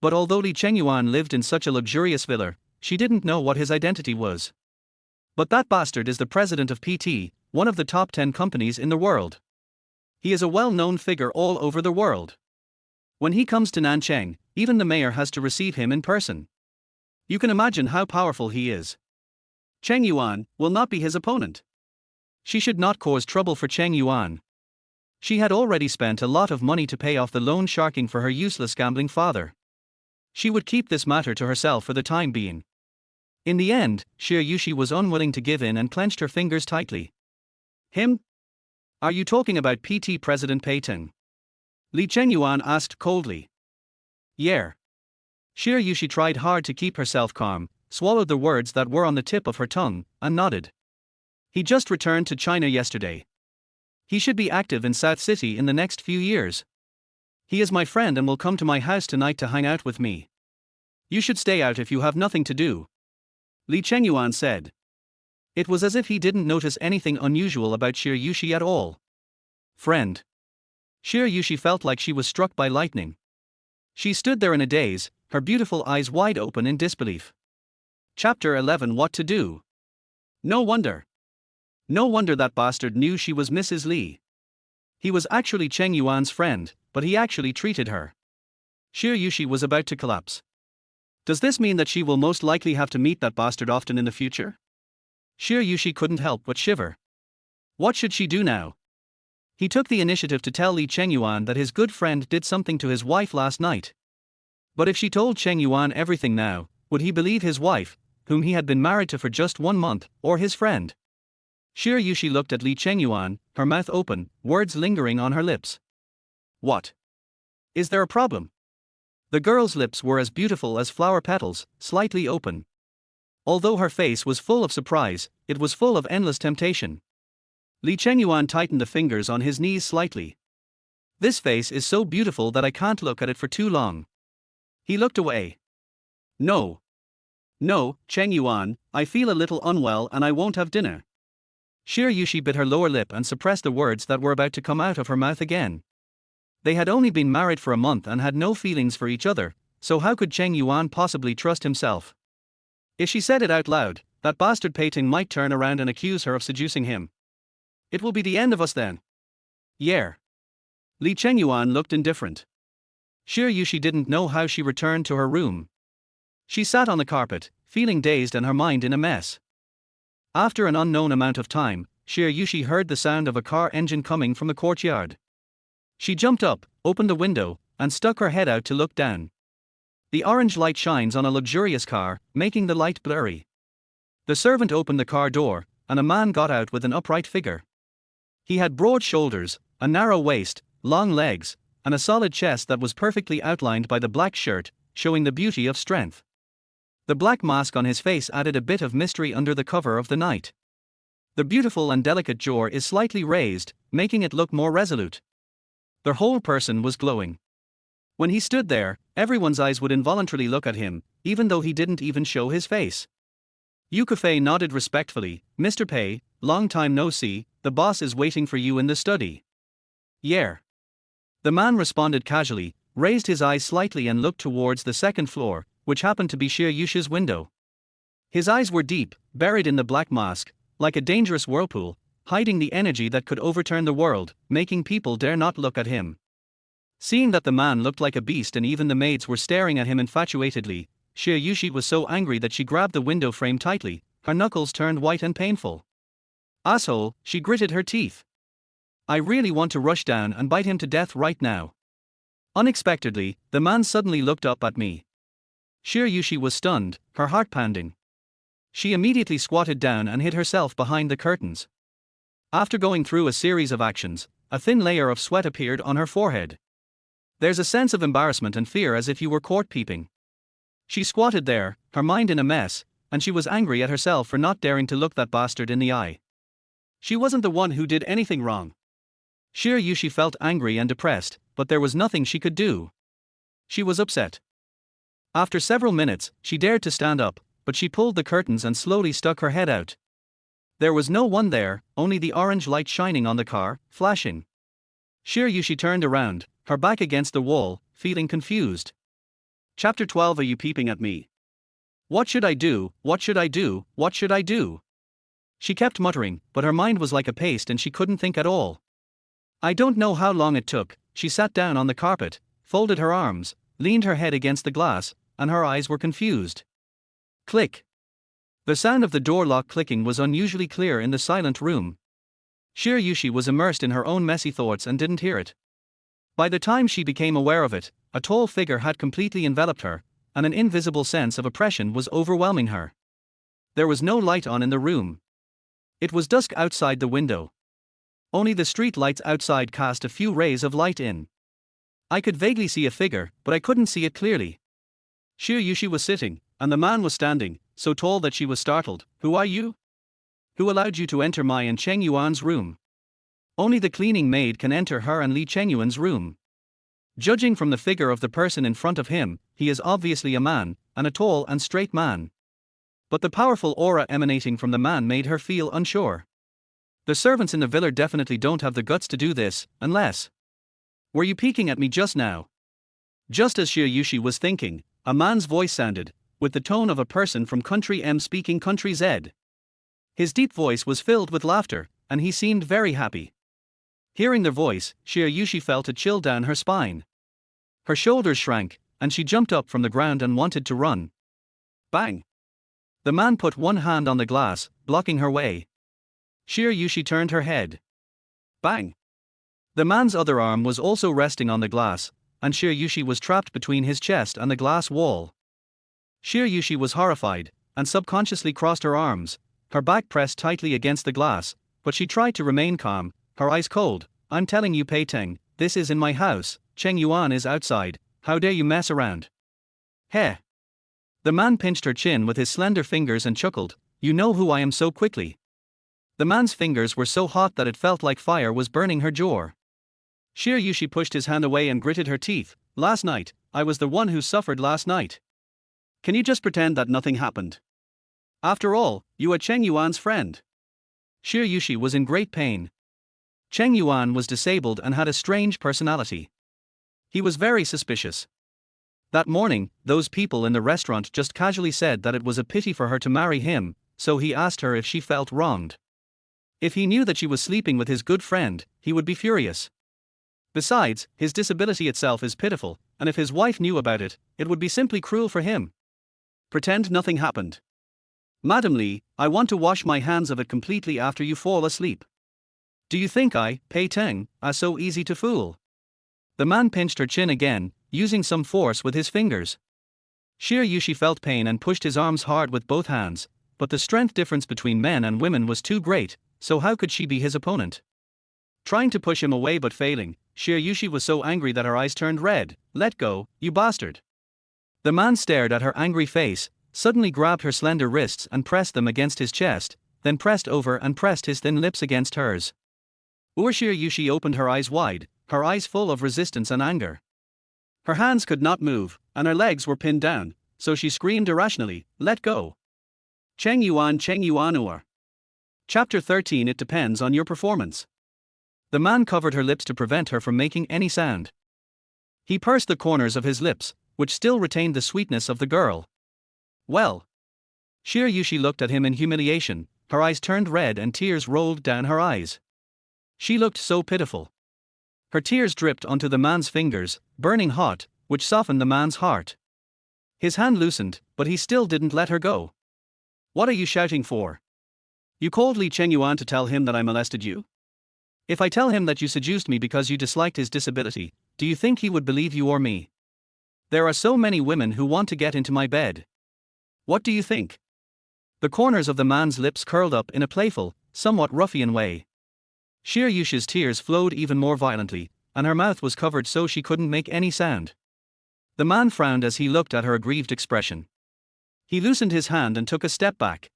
But although Li Chengyuan lived in such a luxurious villa, she didn't know what his identity was. But that bastard is the president of PT, one of the top 10 companies in the world. He is a well-known figure all over the world. When he comes to Nancheng, even the mayor has to receive him in person. You can imagine how powerful he is. Chengyuan will not be his opponent. She should not cause trouble for Chengyuan. She had already spent a lot of money to pay off the loan sharking for her useless gambling father. She would keep this matter to herself for the time being. In the end, Xia Yuxi was unwilling to give in and clenched her fingers tightly. "Him? Are you talking about PT President Pei Teng?" Li Chengyuan asked coldly. "Yeah." Xia Yuxi tried hard to keep herself calm, swallowed the words that were on the tip of her tongue, and nodded. "He just returned to China yesterday. He should be active in South City in the next few years. He is my friend and will come to my house tonight to hang out with me. You should stay out if you have nothing to do," Li Chengyuan said. It was as if he didn't notice anything unusual about Xia Yuxi at all. "Friend." Xia Yuxi felt like she was struck by lightning. She stood there in a daze, her beautiful eyes wide open in disbelief. Chapter 11. What to do? No wonder that bastard knew she was Mrs. Li. He was actually Chengyuan's friend, but he actually treated her. Xia Yuxi was about to collapse. Does this mean that she will most likely have to meet that bastard often in the future? Xia Yuxi couldn't help but shiver. What should she do now? He took the initiative to tell Li Chengyuan that his good friend did something to his wife last night. But if she told Chengyuan everything now, would he believe his wife, whom he had been married to for just 1 month, or his friend? Xia Yuxi looked at Li Chengyuan, her mouth open, words lingering on her lips. "What? Is there a problem?" The girl's lips were as beautiful as flower petals, slightly open. Although her face was full of surprise, it was full of endless temptation. Li Chengyuan tightened the fingers on his knees slightly. "This face is so beautiful that I can't look at it for too long." He looked away. No, Chengyuan, I feel a little unwell and I won't have dinner." Xia Yuxi bit her lower lip and suppressed the words that were about to come out of her mouth again. They had only been married for a month and had no feelings for each other, so how could Chengyuan possibly trust himself? If she said it out loud, that bastard Pei Teng might turn around and accuse her of seducing him. It will be the end of us then. Yeah. Li Chengyuan looked indifferent. Xia Yuxi didn't know how she returned to her room. She sat on the carpet, feeling dazed and her mind in a mess. After an unknown amount of time, Xia Yuxi heard the sound of a car engine coming from the courtyard. She jumped up, opened the window, and stuck her head out to look down. The orange light shines on a luxurious car, making the light blurry. The servant opened the car door, and a man got out with an upright figure. He had broad shoulders, a narrow waist, long legs, and a solid chest that was perfectly outlined by the black shirt, showing the beauty of strength. The black mask on his face added a bit of mystery under the cover of the night. The beautiful and delicate jaw is slightly raised, making it look more resolute. The whole person was glowing. When he stood there, everyone's eyes would involuntarily look at him, even though he didn't even show his face. Yukufei nodded respectfully. "Mr. Pei, long time no see, the boss is waiting for you in the study." "Yeah." The man responded casually, raised his eyes slightly and looked towards the second floor, which happened to be Xia Yuxi's window. His eyes were deep, buried in the black mask, like a dangerous whirlpool, hiding the energy that could overturn the world, making people dare not look at him. Seeing that the man looked like a beast and even the maids were staring at him infatuatedly, Xia Yuxi was so angry that she grabbed the window frame tightly, her knuckles turned white and painful. "Asshole," she gritted her teeth. "I really want to rush down and bite him to death right now." Unexpectedly, the man suddenly looked up at me. Xia Yuxi was stunned, her heart pounding. She immediately squatted down and hid herself behind the curtains. After going through a series of actions, a thin layer of sweat appeared on her forehead. There's a sense of embarrassment and fear as if you were caught peeping. She squatted there, her mind in a mess, and she was angry at herself for not daring to look that bastard in the eye. She wasn't the one who did anything wrong. Xia Yuxi felt angry and depressed, but there was nothing she could do. She was upset. After several minutes, she dared to stand up, but she pulled the curtains and slowly stuck her head out. There was no one there, only the orange light shining on the car, flashing. Xia Yuxi turned around, her back against the wall, feeling confused. Chapter 12. Are you peeping at me? What should I do? What should I do? What should I do? She kept muttering, but her mind was like a paste and she couldn't think at all. I don't know how long it took. She sat down on the carpet, folded her arms, leaned her head against the glass, and her eyes were confused. Click. The sound of the door lock clicking was unusually clear in the silent room. Xia Yuxi was immersed in her own messy thoughts and didn't hear it. By the time she became aware of it, a tall figure had completely enveloped her, and an invisible sense of oppression was overwhelming her. There was no light on in the room. It was dusk outside the window. Only the street lights outside cast a few rays of light in. I could vaguely see a figure, but I couldn't see it clearly. Xia Yuxi was sitting, and the man was standing, so tall that she was startled. "Who are you? Who allowed you to enter my and Chengyuan's room?" "Only the cleaning maid can enter her and Li Chengyuan's room." Judging from the figure of the person in front of him, he is obviously a man, and a tall and straight man. But the powerful aura emanating from the man made her feel unsure. The servants in the villa definitely don't have the guts to do this, unless... "Were you peeking at me just now?" Just as Xia Yuxi was thinking, a man's voice sounded, with the tone of a person from country M speaking country Z. His deep voice was filled with laughter, and he seemed very happy. Hearing the voice, Xia Yuxi felt a chill down her spine. Her shoulders shrank, and she jumped up from the ground and wanted to run. Bang! The man put one hand on the glass, blocking her way. Xia Yuxi turned her head. Bang! The man's other arm was also resting on the glass, and Xia Yuxi was trapped between his chest and the glass wall. Xia Yuxi was horrified, and subconsciously crossed her arms, her back pressed tightly against the glass, but she tried to remain calm, her eyes cold. "I'm telling you, Pei Teng, this is in my house. Chengyuan is outside. How dare you mess around?" "Heh." The man pinched her chin with his slender fingers and chuckled. "You know who I am so quickly." The man's fingers were so hot that it felt like fire was burning her jaw. Xia Yuxi pushed his hand away and gritted her teeth. "Last night, I was the one who suffered last night. Can you just pretend that nothing happened? After all, you are Chengyuan's friend." Xia Yuxi was in great pain. Chengyuan was disabled and had a strange personality. He was very suspicious. That morning, those people in the restaurant just casually said that it was a pity for her to marry him, so he asked her if she felt wronged. If he knew that she was sleeping with his good friend, he would be furious. Besides, his disability itself is pitiful, and if his wife knew about it, it would be simply cruel for him. Pretend nothing happened. Madam Li, I want to wash my hands of it completely after you fall asleep. Do you think I, Pei Teng, are so easy to fool? The man pinched her chin again, using some force with his fingers. Xia Yuxi felt pain and pushed his arms hard with both hands, but the strength difference between men and women was too great, so how could she be his opponent? Trying to push him away but failing, Xia Yuxi was so angry that her eyes turned red. Let go, you bastard. The man stared at her angry face, suddenly grabbed her slender wrists and pressed them against his chest, then pressed over and pressed his thin lips against hers. Xia Yuxi opened her eyes wide, her eyes full of resistance and anger. Her hands could not move, and her legs were pinned down, so she screamed irrationally, let go. Chengyuan. Chapter 13. It depends on your performance. The man covered her lips to prevent her from making any sound. He pursed the corners of his lips, which still retained the sweetness of the girl. Well. Xia Yuxi looked at him in humiliation, her eyes turned red and tears rolled down her eyes. She looked so pitiful. Her tears dripped onto the man's fingers, burning hot, which softened the man's heart. His hand loosened, but he still didn't let her go. What are you shouting for? You called Li Chengyuan to tell him that I molested you? If I tell him that you seduced me because you disliked his disability, do you think he would believe you or me? There are so many women who want to get into my bed. What do you think? The corners of the man's lips curled up in a playful, somewhat ruffian way. Xia Yuxi's tears flowed even more violently, and her mouth was covered so she couldn't make any sound. The man frowned as he looked at her aggrieved expression. He loosened his hand and took a step back.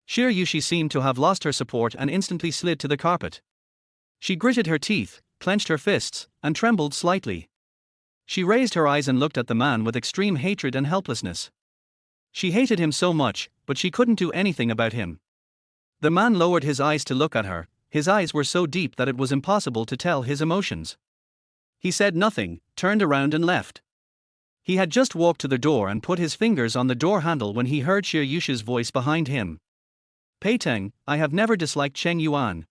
Xia Yuxi seemed to have lost her support and instantly slid to the carpet. She gritted her teeth, clenched her fists, and trembled slightly. She raised her eyes and looked at the man with extreme hatred and helplessness. She hated him so much, but she couldn't do anything about him. The man lowered his eyes to look at her. His eyes were so deep that it was impossible to tell his emotions. He said nothing, turned around and left. He had just walked to the door and put his fingers on the door handle when he heard Xia Yuxi's voice behind him. Pei Teng, I have never disliked Chengyuan.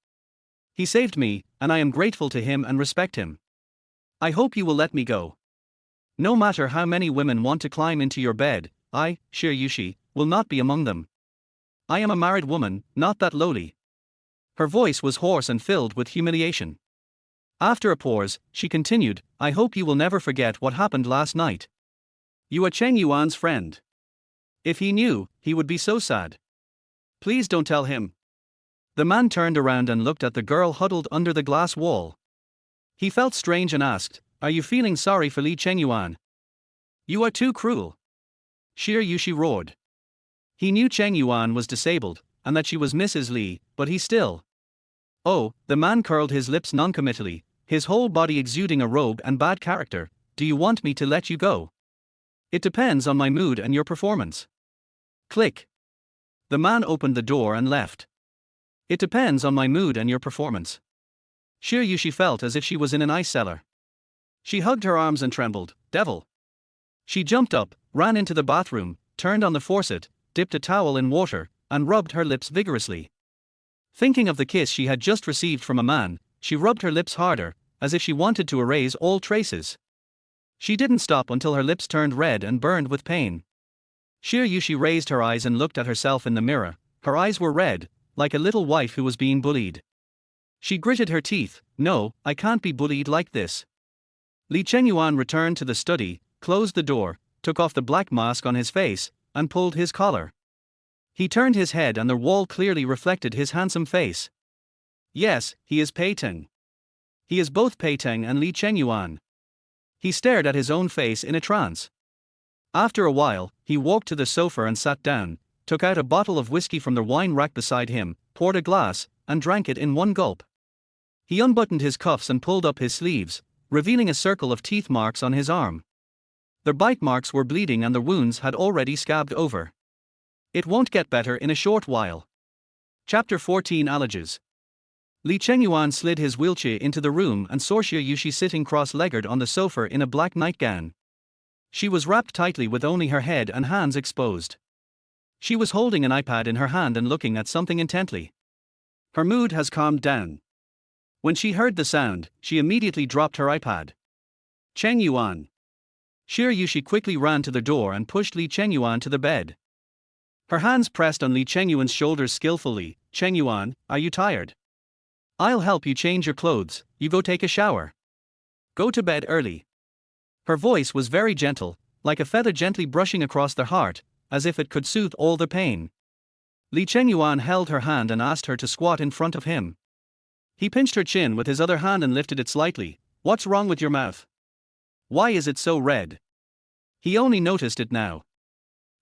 He saved me, and I am grateful to him and respect him. I hope you will let me go. No matter how many women want to climb into your bed, I, Xia Yuxi, will not be among them. I am a married woman, not that lowly. Her voice was hoarse and filled with humiliation. After a pause, she continued, I hope you will never forget what happened last night. You are Chengyuan's friend. If he knew, he would be so sad. Please don't tell him. The man turned around and looked at the girl huddled under the glass wall. He felt strange and asked, are you feeling sorry for Li Chengyuan? You are too cruel. Xia Yuxi roared. He knew Chengyuan was disabled, and that she was Mrs. Li, but he still. Oh, the man curled his lips noncommittally, his whole body exuding a rogue and bad character. Do you want me to let you go? It depends on my mood and your performance. Click. The man opened the door and left. It depends on my mood and your performance. Xia Yuxi felt as if she was in an ice cellar. She hugged her arms and trembled. Devil. She jumped up, ran into the bathroom, turned on the faucet, dipped a towel in water, and rubbed her lips vigorously. Thinking of the kiss she had just received from a man, she rubbed her lips harder, as if she wanted to erase all traces. She didn't stop until her lips turned red and burned with pain. Xia Yuxi raised her eyes and looked at herself in the mirror. Her eyes were red, like a little wife who was being bullied. She gritted her teeth. No, I can't be bullied like this. Li Chengyuan returned to the study, closed the door, took off the black mask on his face, and pulled his collar. He turned his head and the wall clearly reflected his handsome face. Yes, he is Pei Teng. He is both Pei Teng and Li Chengyuan. He stared at his own face in a trance. After a while, he walked to the sofa and sat down, took out a bottle of whiskey from the wine rack beside him, poured a glass, and drank it in one gulp. He unbuttoned his cuffs and pulled up his sleeves, revealing a circle of teeth marks on his arm. The bite marks were bleeding and the wounds had already scabbed over. It won't get better in a short while. Chapter 14. Allergies. Li Chengyuan slid his wheelchair into the room and saw Xia Yuxi sitting cross-legged on the sofa in a black nightgown. She was wrapped tightly with only her head and hands exposed. She was holding an iPad in her hand and looking at something intently. Her mood has calmed down. When she heard the sound, she immediately dropped her iPad. Chengyuan. Xia Yuxi quickly ran to the door and pushed Li Chengyuan to the bed. Her hands pressed on Li Chengyuan's shoulders skillfully. Chengyuan, are you tired? I'll help you change your clothes, you go take a shower. Go to bed early. Her voice was very gentle, like a feather gently brushing across the heart, as if it could soothe all the pain. Li Chengyuan held her hand and asked her to squat in front of him. He pinched her chin with his other hand and lifted it slightly. What's wrong with your mouth? Why is it so red? He only noticed it now.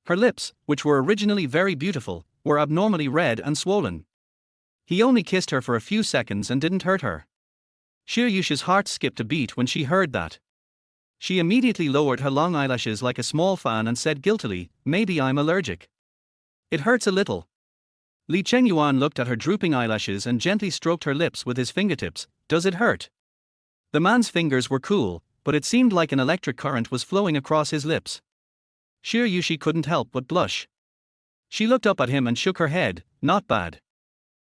Her lips, which were originally very beautiful, were abnormally red and swollen. He only kissed her for a few seconds and didn't hurt her. Xia Yuxi's heart skipped a beat when she heard that. She immediately lowered her long eyelashes like a small fan and said guiltily, maybe I'm allergic. It hurts a little. Li Chengyuan looked at her drooping eyelashes and gently stroked her lips with his fingertips. Does it hurt? The man's fingers were cool, but it seemed like an electric current was flowing across his lips. Xia Yuxi couldn't help but blush. She looked up at him and shook her head. Not bad.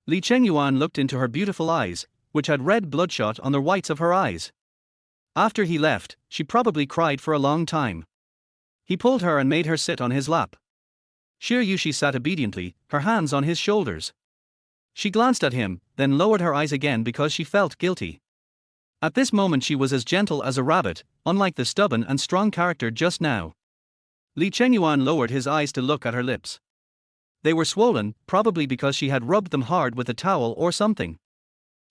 Li Chengyuan looked into her beautiful eyes, which had red bloodshot on the whites of her eyes. After he left, she probably cried for a long time. He pulled her and made her sit on his lap. Xia Yuxi sat obediently, her hands on his shoulders. She glanced at him, then lowered her eyes again because she felt guilty. At this moment she was as gentle as a rabbit, unlike the stubborn and strong character just now. Li Chengyuan lowered his eyes to look at her lips. They were swollen, probably because she had rubbed them hard with a towel or something.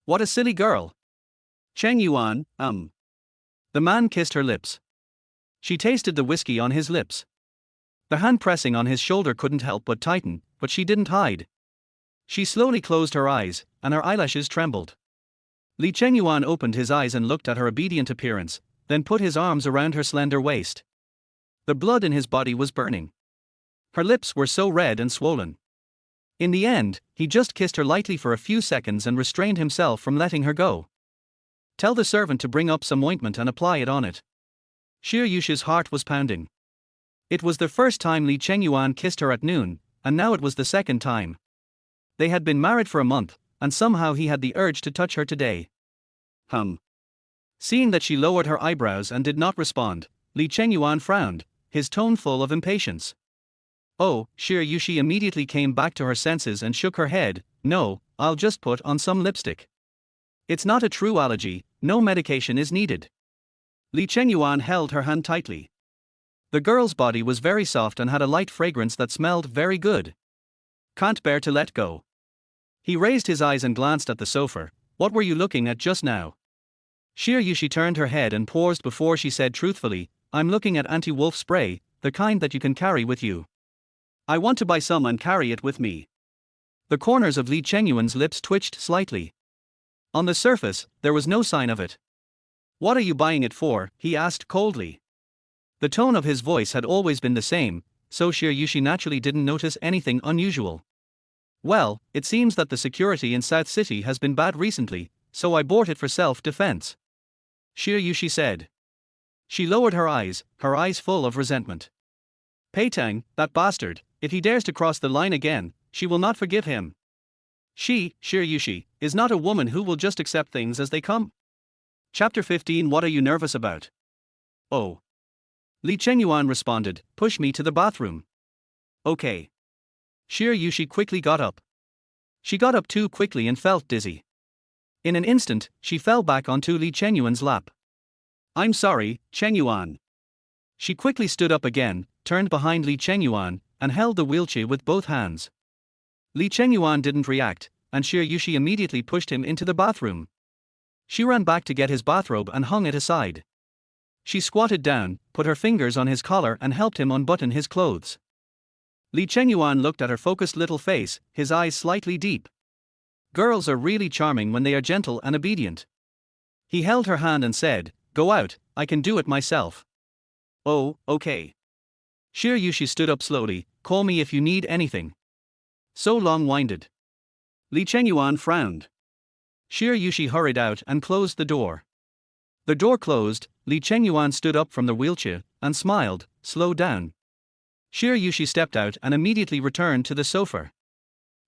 What a silly girl. Chengyuan, The man kissed her lips. She tasted the whiskey on his lips. The hand pressing on his shoulder couldn't help but tighten, but she didn't hide. She slowly closed her eyes, and her eyelashes trembled. Li Chengyuan opened his eyes and looked at her obedient appearance, then put his arms around her slender waist. The blood in his body was burning. Her lips were so red and swollen. In the end, he just kissed her lightly for a few seconds and restrained himself from letting her go. Tell the servant to bring up some ointment and apply it on it. Xia Yuxi's heart was pounding. It was the first time Li Chengyuan kissed her at noon, and now it was the second time. They had been married for a month, and somehow he had the urge to touch her today. Seeing that she lowered her eyebrows and did not respond, Li Chengyuan frowned, his tone full of impatience. Oh, Xia Yuxi immediately came back to her senses and shook her head. No, I'll just put on some lipstick. It's not a true allergy, no medication is needed. Li Chengyuan held her hand tightly. The girl's body was very soft and had a light fragrance that smelled very good. Can't bear to let go. He raised his eyes and glanced at the sofa. What were you looking at just now? Xia Yuxi turned her head and paused before she said truthfully, I'm looking at anti-wolf spray, the kind that you can carry with you. I want to buy some and carry it with me. The corners of Li Chengyuan's lips twitched slightly. On the surface, there was no sign of it. What are you buying it for? He asked coldly. The tone of his voice had always been the same, so Xia Yuxi naturally didn't notice anything unusual. Well, it seems that the security in South City has been bad recently, so I bought it for self-defense. Xia Yuxi said. She lowered her eyes full of resentment. Peitang, that bastard, if he dares to cross the line again, she will not forgive him. Xia Yuxi, is not a woman who will just accept things as they come. Chapter 15. What are you nervous about? Oh. Li Chengyuan responded, push me to the bathroom. Okay. Xia Yuxi quickly got up. She got up too quickly and felt dizzy. In an instant, she fell back onto Li Chengyuan's lap. I'm sorry, Chengyuan. She quickly stood up again, turned behind Li Chengyuan, and held the wheelchair with both hands. Li Chengyuan didn't react, and Xia Yuxi immediately pushed him into the bathroom. She ran back to get his bathrobe and hung it aside. She squatted down, put her fingers on his collar and helped him unbutton his clothes. Li Chengyuan looked at her focused little face, his eyes slightly deep. Girls are really charming when they are gentle and obedient. He held her hand and said, go out, I can do it myself. Oh, okay. Xia Yuxi stood up slowly, call me if you need anything. So long-winded. Li Chengyuan frowned. Xia Yuxi hurried out and closed the door. The door closed, Li Chengyuan stood up from the wheelchair, and smiled, slow down. Xia Yuxi stepped out and immediately returned to the sofa.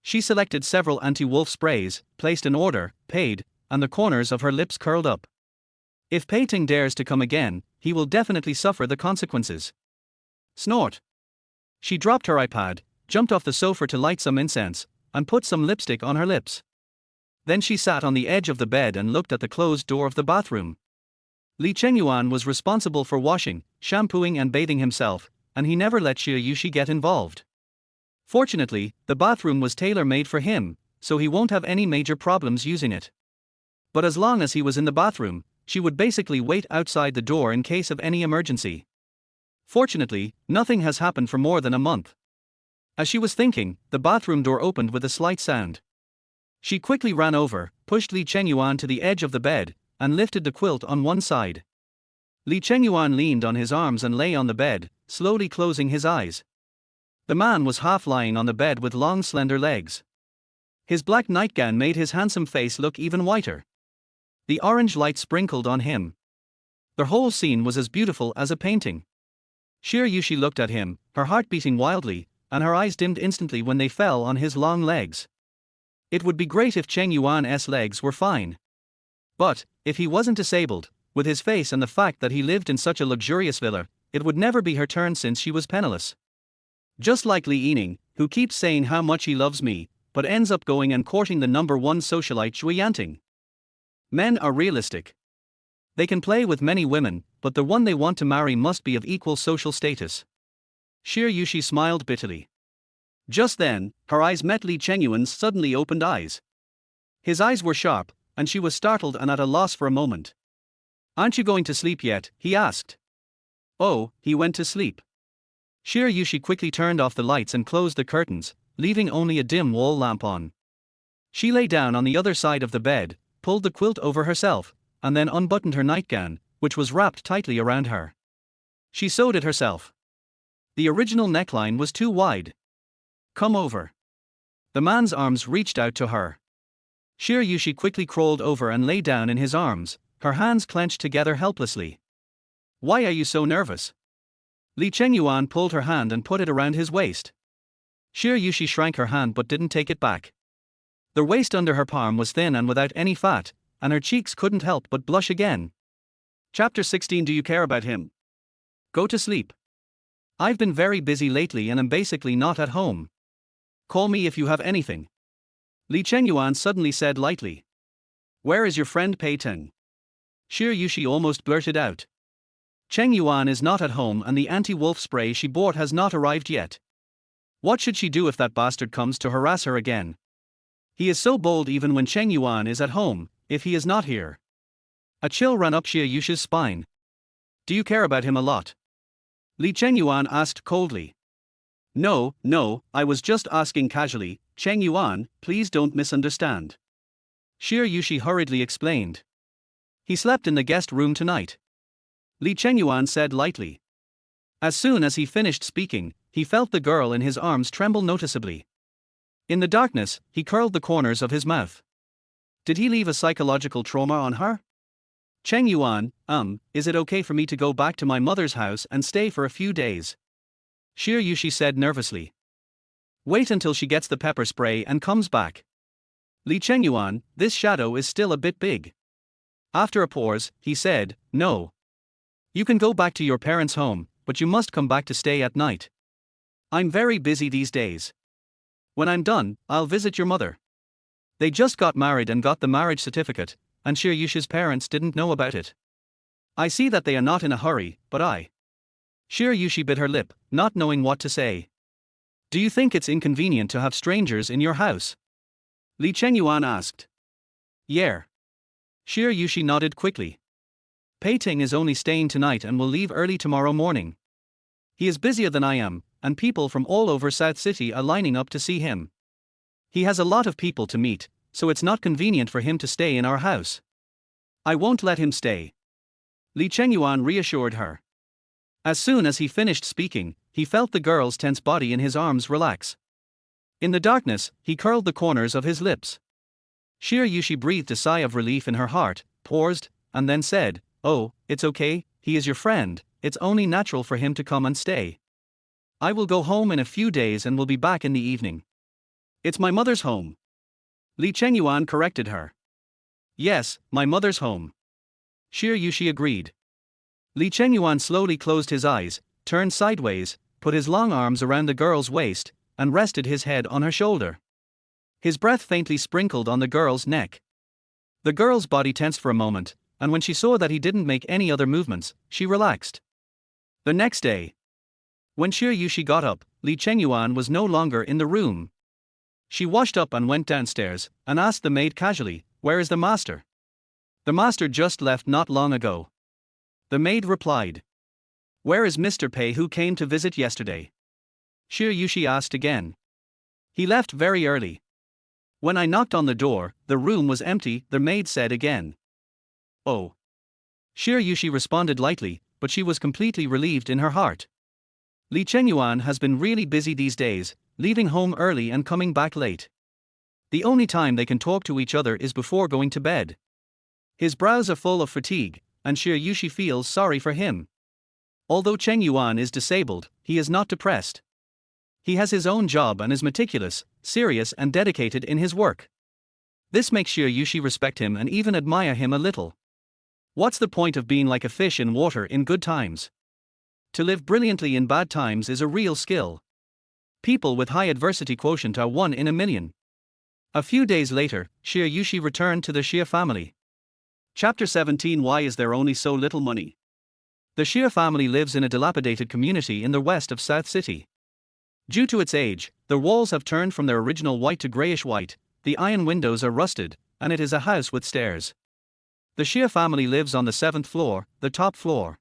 She selected several anti-wolf sprays, placed an order, paid, and the corners of her lips curled up. If Peiting dares to come again, he will definitely suffer the consequences. Snort. She dropped her iPad, jumped off the sofa to light some incense, and put some lipstick on her lips. Then she sat on the edge of the bed and looked at the closed door of the bathroom. Li Chengyuan was responsible for washing, shampooing and bathing himself, and he never let Xia Yuxi get involved. Fortunately, the bathroom was tailor-made for him, so he won't have any major problems using it. But as long as he was in the bathroom, she would basically wait outside the door in case of any emergency. Fortunately, nothing has happened for more than a month. As she was thinking, the bathroom door opened with a slight sound. She quickly ran over, pushed Li Chengyuan to the edge of the bed, and lifted the quilt on one side. Li Chengyuan leaned on his arms and lay on the bed, slowly closing his eyes. The man was half lying on the bed with long slender legs. His black nightgown made his handsome face look even whiter. The orange light sprinkled on him. The whole scene was as beautiful as a painting. Xia Yuxi looked at him, her heart beating wildly, and her eyes dimmed instantly when they fell on his long legs. It would be great if Chengyuan's legs were fine. But, if he wasn't disabled, with his face and the fact that he lived in such a luxurious villa, it would never be her turn since she was penniless. Just like Li Yining, who keeps saying how much he loves me, but ends up going and courting the number one socialite Xu Yanting. Men are realistic. They can play with many women, but the one they want to marry must be of equal social status. Xia Yuxi smiled bitterly. Just then, her eyes met Li Chengyuan's suddenly opened eyes. His eyes were sharp, and she was startled and at a loss for a moment. "Aren't you going to sleep yet?" he asked. "Oh, he went to sleep." Xia Yuxi quickly turned off the lights and closed the curtains, leaving only a dim wall lamp on. She lay down on the other side of the bed, pulled the quilt over herself, and then unbuttoned her nightgown, which was wrapped tightly around her. She sewed it herself. The original neckline was too wide. "Come over." The man's arms reached out to her. Xia Yuxi quickly crawled over and lay down in his arms, her hands clenched together helplessly. "Why are you so nervous?" Li Chengyuan pulled her hand and put it around his waist. Xia Yuxi shrank her hand but didn't take it back. The waist under her palm was thin and without any fat, and her cheeks couldn't help but blush again. Chapter 16. Do you care about him? Go to sleep. I've been very busy lately and am basically not at home. Call me if you have anything. Li Chengyuan suddenly said lightly. Where is your friend Pei Teng? Xia Yuxi almost blurted out. Chengyuan is not at home and the anti-wolf spray she bought has not arrived yet. What should she do if that bastard comes to harass her again? He is so bold even when Chengyuan is at home, if he is not here. A chill ran up Xia Yuxi's spine. Do you care about him a lot? Li Chengyuan asked coldly. No, I was just asking casually. Chengyuan, please don't misunderstand. Xia Yuxi hurriedly explained. He slept in the guest room tonight. Li Chengyuan said lightly. As soon as he finished speaking, he felt the girl in his arms tremble noticeably. In the darkness, he curled the corners of his mouth. Did he leave a psychological trauma on her? Chengyuan, is it okay for me to go back to my mother's house and stay for a few days? Xia Yuxi said nervously. Wait until she gets the pepper spray and comes back. Li Chengyuan, this shadow is still a bit big. After a pause, he said, No. You can go back to your parents' home, but you must come back to stay at night. I'm very busy these days. When I'm done, I'll visit your mother. They just got married and got the marriage certificate, and Xia Yuxi's parents didn't know about it. I see that they are not in a hurry, but Xia Yuxi bit her lip, not knowing what to say. Do you think it's inconvenient to have strangers in your house? Li Chengyuan asked. Yeah. Xia Yuxi nodded quickly. Pei Ting is only staying tonight and will leave early tomorrow morning. He is busier than I am, and people from all over South City are lining up to see him. He has a lot of people to meet, so it's not convenient for him to stay in our house. I won't let him stay. Li Chengyuan reassured her. As soon as he finished speaking, he felt the girl's tense body in his arms relax. In the darkness, he curled the corners of his lips. Xia Yuxi breathed a sigh of relief in her heart, paused, and then said, Oh, it's okay, he is your friend, it's only natural for him to come and stay. I will go home in a few days and will be back in the evening. It's my mother's home. Li Chengyuan corrected her. Yes, my mother's home. Xia Yuxi agreed. Li Chengyuan slowly closed his eyes, turned sideways, put his long arms around the girl's waist, and rested his head on her shoulder. His breath faintly sprinkled on the girl's neck. The girl's body tensed for a moment, and when she saw that he didn't make any other movements, she relaxed. The next day, when Xia Yuxi got up, Li Chengyuan was no longer in the room. She washed up and went downstairs, and asked the maid casually, "Where is the master?" "The master just left not long ago." The maid replied. "Where is Mr. Pei who came to visit yesterday?" Xia Yuxi asked again. "He left very early. When I knocked on the door, the room was empty," the maid said again. "Oh." Xia Yuxi responded lightly, but she was completely relieved in her heart. Li Chengyuan has been really busy these days, leaving home early and coming back late. The only time they can talk to each other is before going to bed. His brows are full of fatigue, and Xia Yuxi feels sorry for him. Although Chengyuan is disabled, he is not depressed. He has his own job and is meticulous, serious and dedicated in his work. This makes Xia Yuxi respect him and even admire him a little. What's the point of being like a fish in water in good times? To live brilliantly in bad times is a real skill. People with high adversity quotient are 1 in a million. A few days later, Xia Yuxi returned to the Xia family. Chapter 17. Why is there only so little money? The Xia family lives in a dilapidated community in the west of South City. Due to its age, the walls have turned from their original white to grayish white, the iron windows are rusted, and it is a house with stairs. The Xia family lives on the 7th floor, the top floor.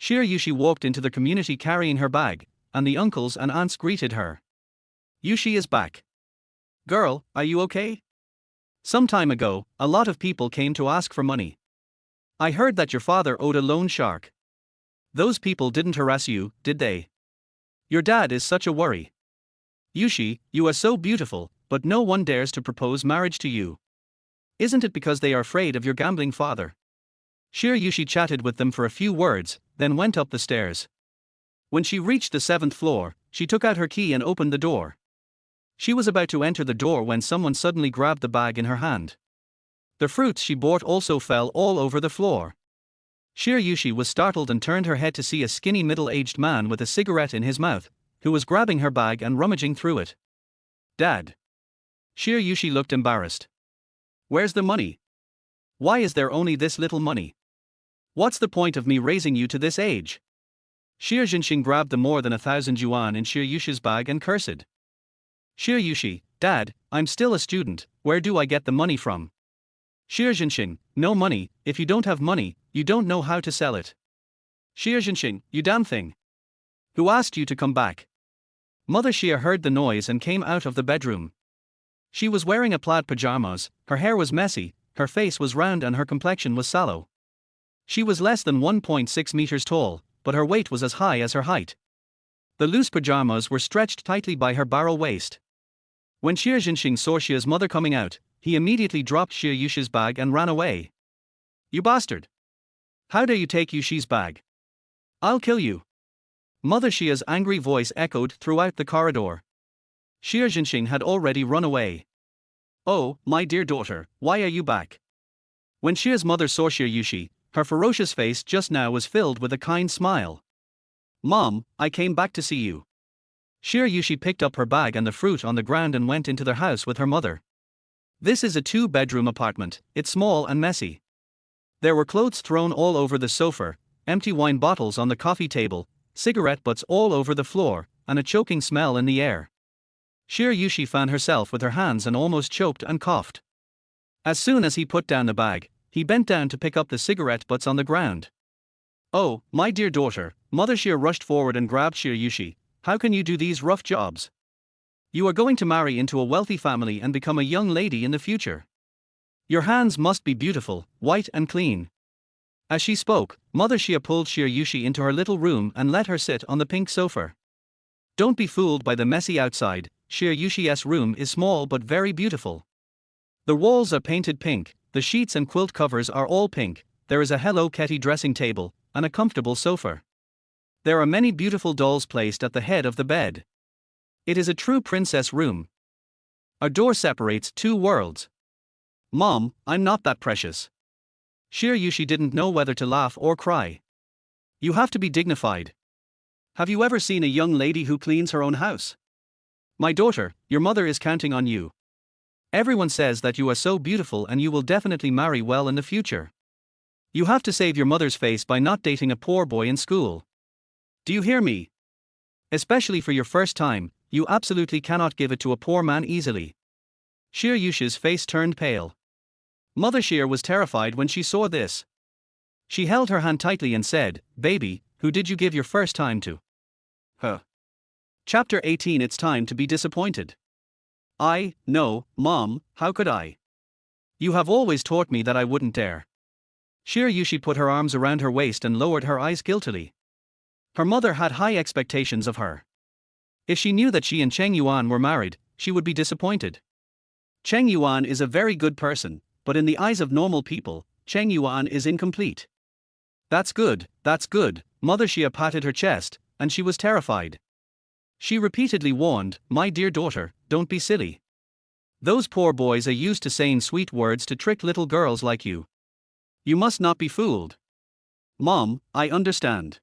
Xia Yuxi walked into the community carrying her bag, and the uncles and aunts greeted her. "Yuxi is back. Girl, are you okay? Some time ago, a lot of people came to ask for money. I heard that your father owed a loan shark. Those people didn't harass you, did they? Your dad is such a worry. Yuxi, you are so beautiful, but no one dares to propose marriage to you. Isn't it because they are afraid of your gambling father?" Xia Yuxi chatted with them for a few words, then went up the stairs. When she reached the 7th floor, she took out her key and opened the door. She was about to enter the door when someone suddenly grabbed the bag in her hand. The fruits she bought also fell all over the floor. Xia Yuxi was startled and turned her head to see a skinny middle-aged man with a cigarette in his mouth, who was grabbing her bag and rummaging through it. "Dad." Xia Yuxi looked embarrassed. "Where's the money? Why is there only this little money? What's the point of me raising you to this age?" Xia Zhenxing grabbed the more than 1,000 yuan in Xia Yuxi's bag and cursed. "Xia Yuxi, Dad, I'm still a student, where do I get the money from?" Xia Zhenxing, "No money. If you don't have money, you don't know how to sell it." Xia Zhenxing, "You damn thing. Who asked you to come back?" Mother Xia heard the noise and came out of the bedroom. She was wearing a plaid pajamas, her hair was messy, her face was round and her complexion was sallow. She was less than 1.6 meters tall, but her weight was as high as her height. The loose pajamas were stretched tightly by her barrel waist. When Xia Zhenxing saw Xia's mother coming out, he immediately dropped Xia Yuxi's bag and ran away. "You bastard! How dare you take Yuxi's bag? I'll kill you!" Mother Xia's angry voice echoed throughout the corridor. Xia Zhenxing had already run away. "Oh, my dear daughter, why are you back?" When Xia's mother saw Xia Yuxi, her ferocious face just now was filled with a kind smile. "Mom, I came back to see you." Xia Yuxi picked up her bag and the fruit on the ground and went into their house with her mother. This is a 2-bedroom apartment, it's small and messy. There were clothes thrown all over the sofa, empty wine bottles on the coffee table, cigarette butts all over the floor, and a choking smell in the air. Xia Yuxi found herself with her hands and almost choked and coughed. As soon as he put down the bag, he bent down to pick up the cigarette butts on the ground. "Oh, my dear daughter," Mother Xia rushed forward and grabbed Xia Yuxi, "how can you do these rough jobs? You are going to marry into a wealthy family and become a young lady in the future. Your hands must be beautiful, white and clean." As she spoke, Mother Xia pulled Xia Yuxi into her little room and let her sit on the pink sofa. Don't be fooled by the messy outside, Xia Yuxi's room is small but very beautiful. The walls are painted pink, the sheets and quilt covers are all pink, there is a Hello Kitty dressing table, and a comfortable sofa. There are many beautiful dolls placed at the head of the bed. It is a true princess room. A door separates 2 worlds. "Mom, I'm not that precious." Xia Yuxi didn't know whether to laugh or cry. "You have to be dignified. Have you ever seen a young lady who cleans her own house? My daughter, your mother is counting on you. Everyone says that you are so beautiful and you will definitely marry well in the future. You have to save your mother's face by not dating a poor boy in school. Do you hear me? Especially for your first time, you absolutely cannot give it to a poor man easily. Xia Yuxi's face turned pale. Mother Xia was terrified when she saw this. She held her hand tightly and said, "Baby, who did you give your first time to?" Huh. Chapter 18. It's time to be disappointed. No, Mom, how could I? You have always taught me that I wouldn't dare. Xia Yuxi put her arms around her waist and lowered her eyes guiltily. Her mother had high expectations of her. If she knew that she and Chengyuan were married, she would be disappointed. Chengyuan is a very good person, but in the eyes of normal people, Chengyuan is incomplete. That's good, Mother Xia patted her chest, and she was terrified. She repeatedly warned, "My dear daughter, don't be silly. Those poor boys are used to saying sweet words to trick little girls like you. You must not be fooled." Mom, I understand.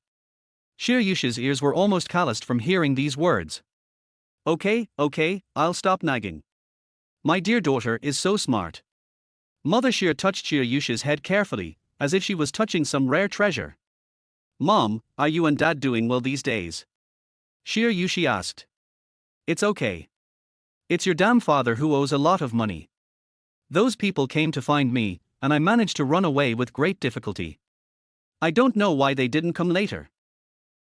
Xia Yuxi's ears were almost calloused from hearing these words. Okay, I'll stop nagging. My dear daughter is so smart. Mother Xia touched Xia Yuxi's head carefully, as if she was touching some rare treasure. Mom, are you and Dad doing well these days? Xia Yuxi asked. It's okay. It's your damn father who owes a lot of money. Those people came to find me, and I managed to run away with great difficulty. I don't know why they didn't come later.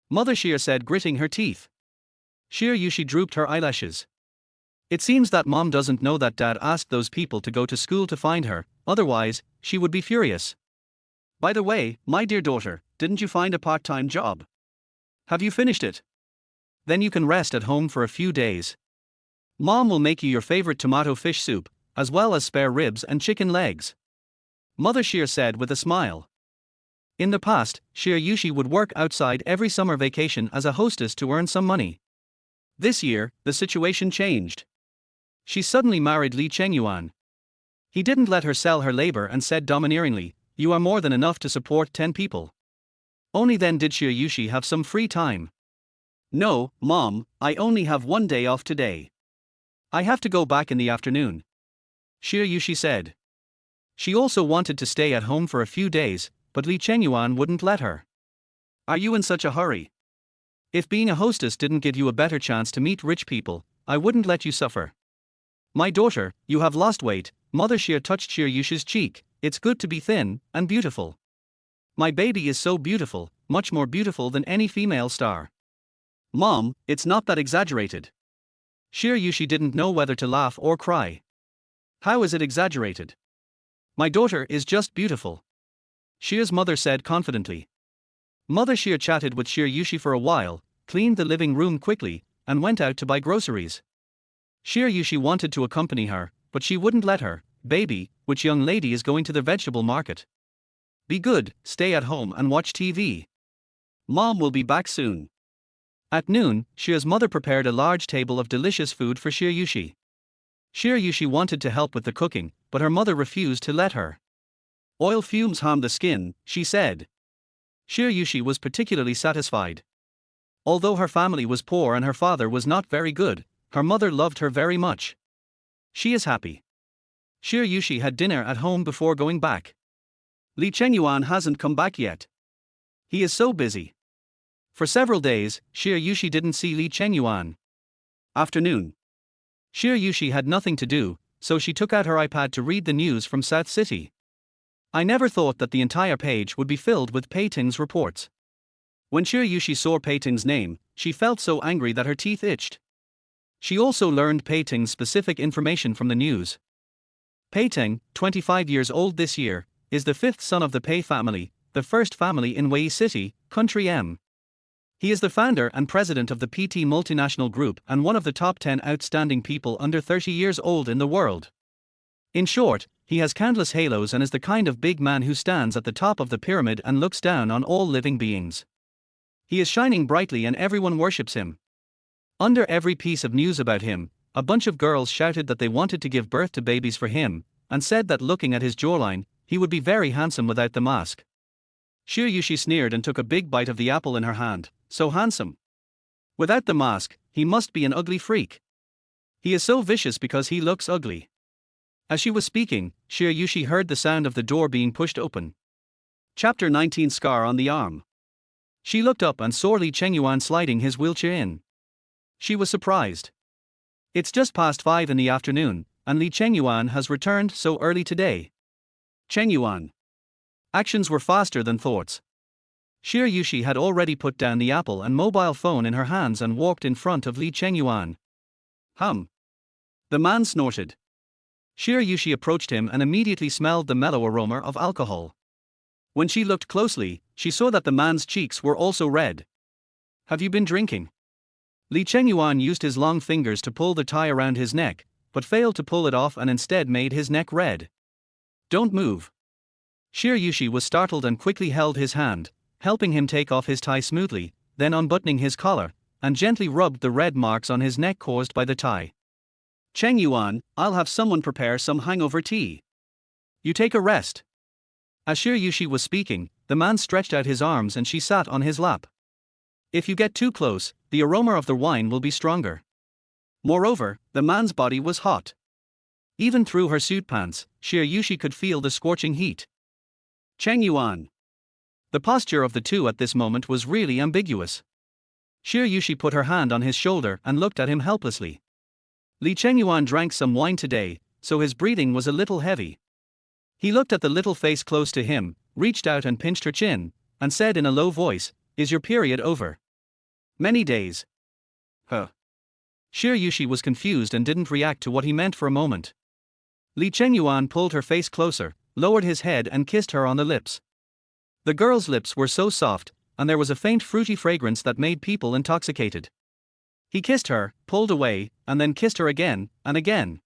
Mother Xia said, gritting her teeth. Xia Yuxi drooped her eyelashes. It seems that Mom doesn't know that Dad asked those people to go to school to find her, otherwise, she would be furious. By the way, my dear daughter, didn't you find a part-time job? Have you finished it? Then you can rest at home for a few days. Mom will make you your favorite tomato fish soup, as well as spare ribs and chicken legs. Mother Xia said with a smile. In the past, Xia Yuxi would work outside every summer vacation as a hostess to earn some money. This year, the situation changed. She suddenly married Li Chengyuan. He didn't let her sell her labor and said domineeringly, "You are more than enough to support 10 people." Only then did Xia Yuxi have some free time. No, Mom, I only have one day off today. I have to go back in the afternoon. Xia Yuxi said. She also wanted to stay at home for a few days, but Li Chengyuan wouldn't let her. Are you in such a hurry? If being a hostess didn't give you a better chance to meet rich people, I wouldn't let you suffer. My daughter, you have lost weight. Mother Xia touched Xia Yuxi's cheek. It's good to be thin and beautiful. My baby is so beautiful, much more beautiful than any female star. Mom, it's not that exaggerated. Xia Yuxi didn't know whether to laugh or cry. How is it exaggerated? My daughter is just beautiful. Xia's mother said confidently. Mother Xia chatted with Xia Yuxi for a while, cleaned the living room quickly, and went out to buy groceries. Xia Yuxi wanted to accompany her, but she wouldn't let her. Baby, which young lady is going to the vegetable market? Be good, stay at home and watch TV. Mom will be back soon. At noon, Xia's mother prepared a large table of delicious food for Xia Yuxi. Xia Yuxi wanted to help with the cooking, but her mother refused to let her. Oil fumes harm the skin, she said. Xia Yuxi was particularly satisfied. Although her family was poor and her father was not very good, her mother loved her very much. She is happy. Xia Yuxi had dinner at home before going back. Li Chengyuan hasn't come back yet. He is so busy. For several days, Xia Yuxi didn't see Li Chengyuan. Afternoon. Xia Yuxi had nothing to do, so she took out her iPad to read the news from South City. I never thought that the entire page would be filled with Pei Ting's reports. When Xia Yuxi saw Pei Ting's name, she felt so angry that her teeth itched. She also learned Pei Ting's specific information from the news. Pei Ting, 25 years old this year, is the fifth son of the Pei family, the first family in Wei City, Country M. He is the founder and president of the PT multinational group and one of the top 10 outstanding people under 30 years old in the world. In short, he has countless halos and is the kind of big man who stands at the top of the pyramid and looks down on all living beings. He is shining brightly and everyone worships him. Under every piece of news about him, a bunch of girls shouted that they wanted to give birth to babies for him, and said that looking at his jawline, he would be very handsome without the mask. Xia Yuxi sneered and took a big bite of the apple in her hand. So handsome. Without the mask, he must be an ugly freak. He is so vicious because he looks ugly. As she was speaking, Xia Yuxi heard the sound of the door being pushed open. Chapter 19 Scar on the Arm. She looked up and saw Li Chengyuan sliding his wheelchair in. She was surprised. It's just past 5 in the afternoon, and Li Chengyuan has returned so early today. Chengyuan. Actions were faster than thoughts. Xia Yuxi had already put down the apple and mobile phone in her hands and walked in front of Li Chengyuan. Hum. The man snorted. Xia Yuxi approached him and immediately smelled the mellow aroma of alcohol. When she looked closely, she saw that the man's cheeks were also red. Have you been drinking? Li Chengyuan used his long fingers to pull the tie around his neck, but failed to pull it off and instead made his neck red. Don't move. Xia Yuxi was startled and quickly held his hand, helping him take off his tie smoothly, then unbuttoning his collar, and gently rubbed the red marks on his neck caused by the tie. Chengyuan, I'll have someone prepare some hangover tea. You take a rest. As Xia Yuxi was speaking, the man stretched out his arms and she sat on his lap. If you get too close, the aroma of the wine will be stronger. Moreover, the man's body was hot. Even through her suit pants, Xia Yuxi could feel the scorching heat. Chengyuan. The posture of the two at this moment was really ambiguous. Xia Yuxi put her hand on his shoulder and looked at him helplessly. Li Chengyuan drank some wine today, so his breathing was a little heavy. He looked at the little face close to him, reached out and pinched her chin, and said in a low voice, "Is your period over?" "Many days." Huh. Xia Yuxi was confused and didn't react to what he meant for a moment. Li Chengyuan pulled her face closer, lowered his head and kissed her on the lips. The girl's lips were so soft, and there was a faint fruity fragrance that made people intoxicated. He kissed her, pulled away, and then kissed her again, and again.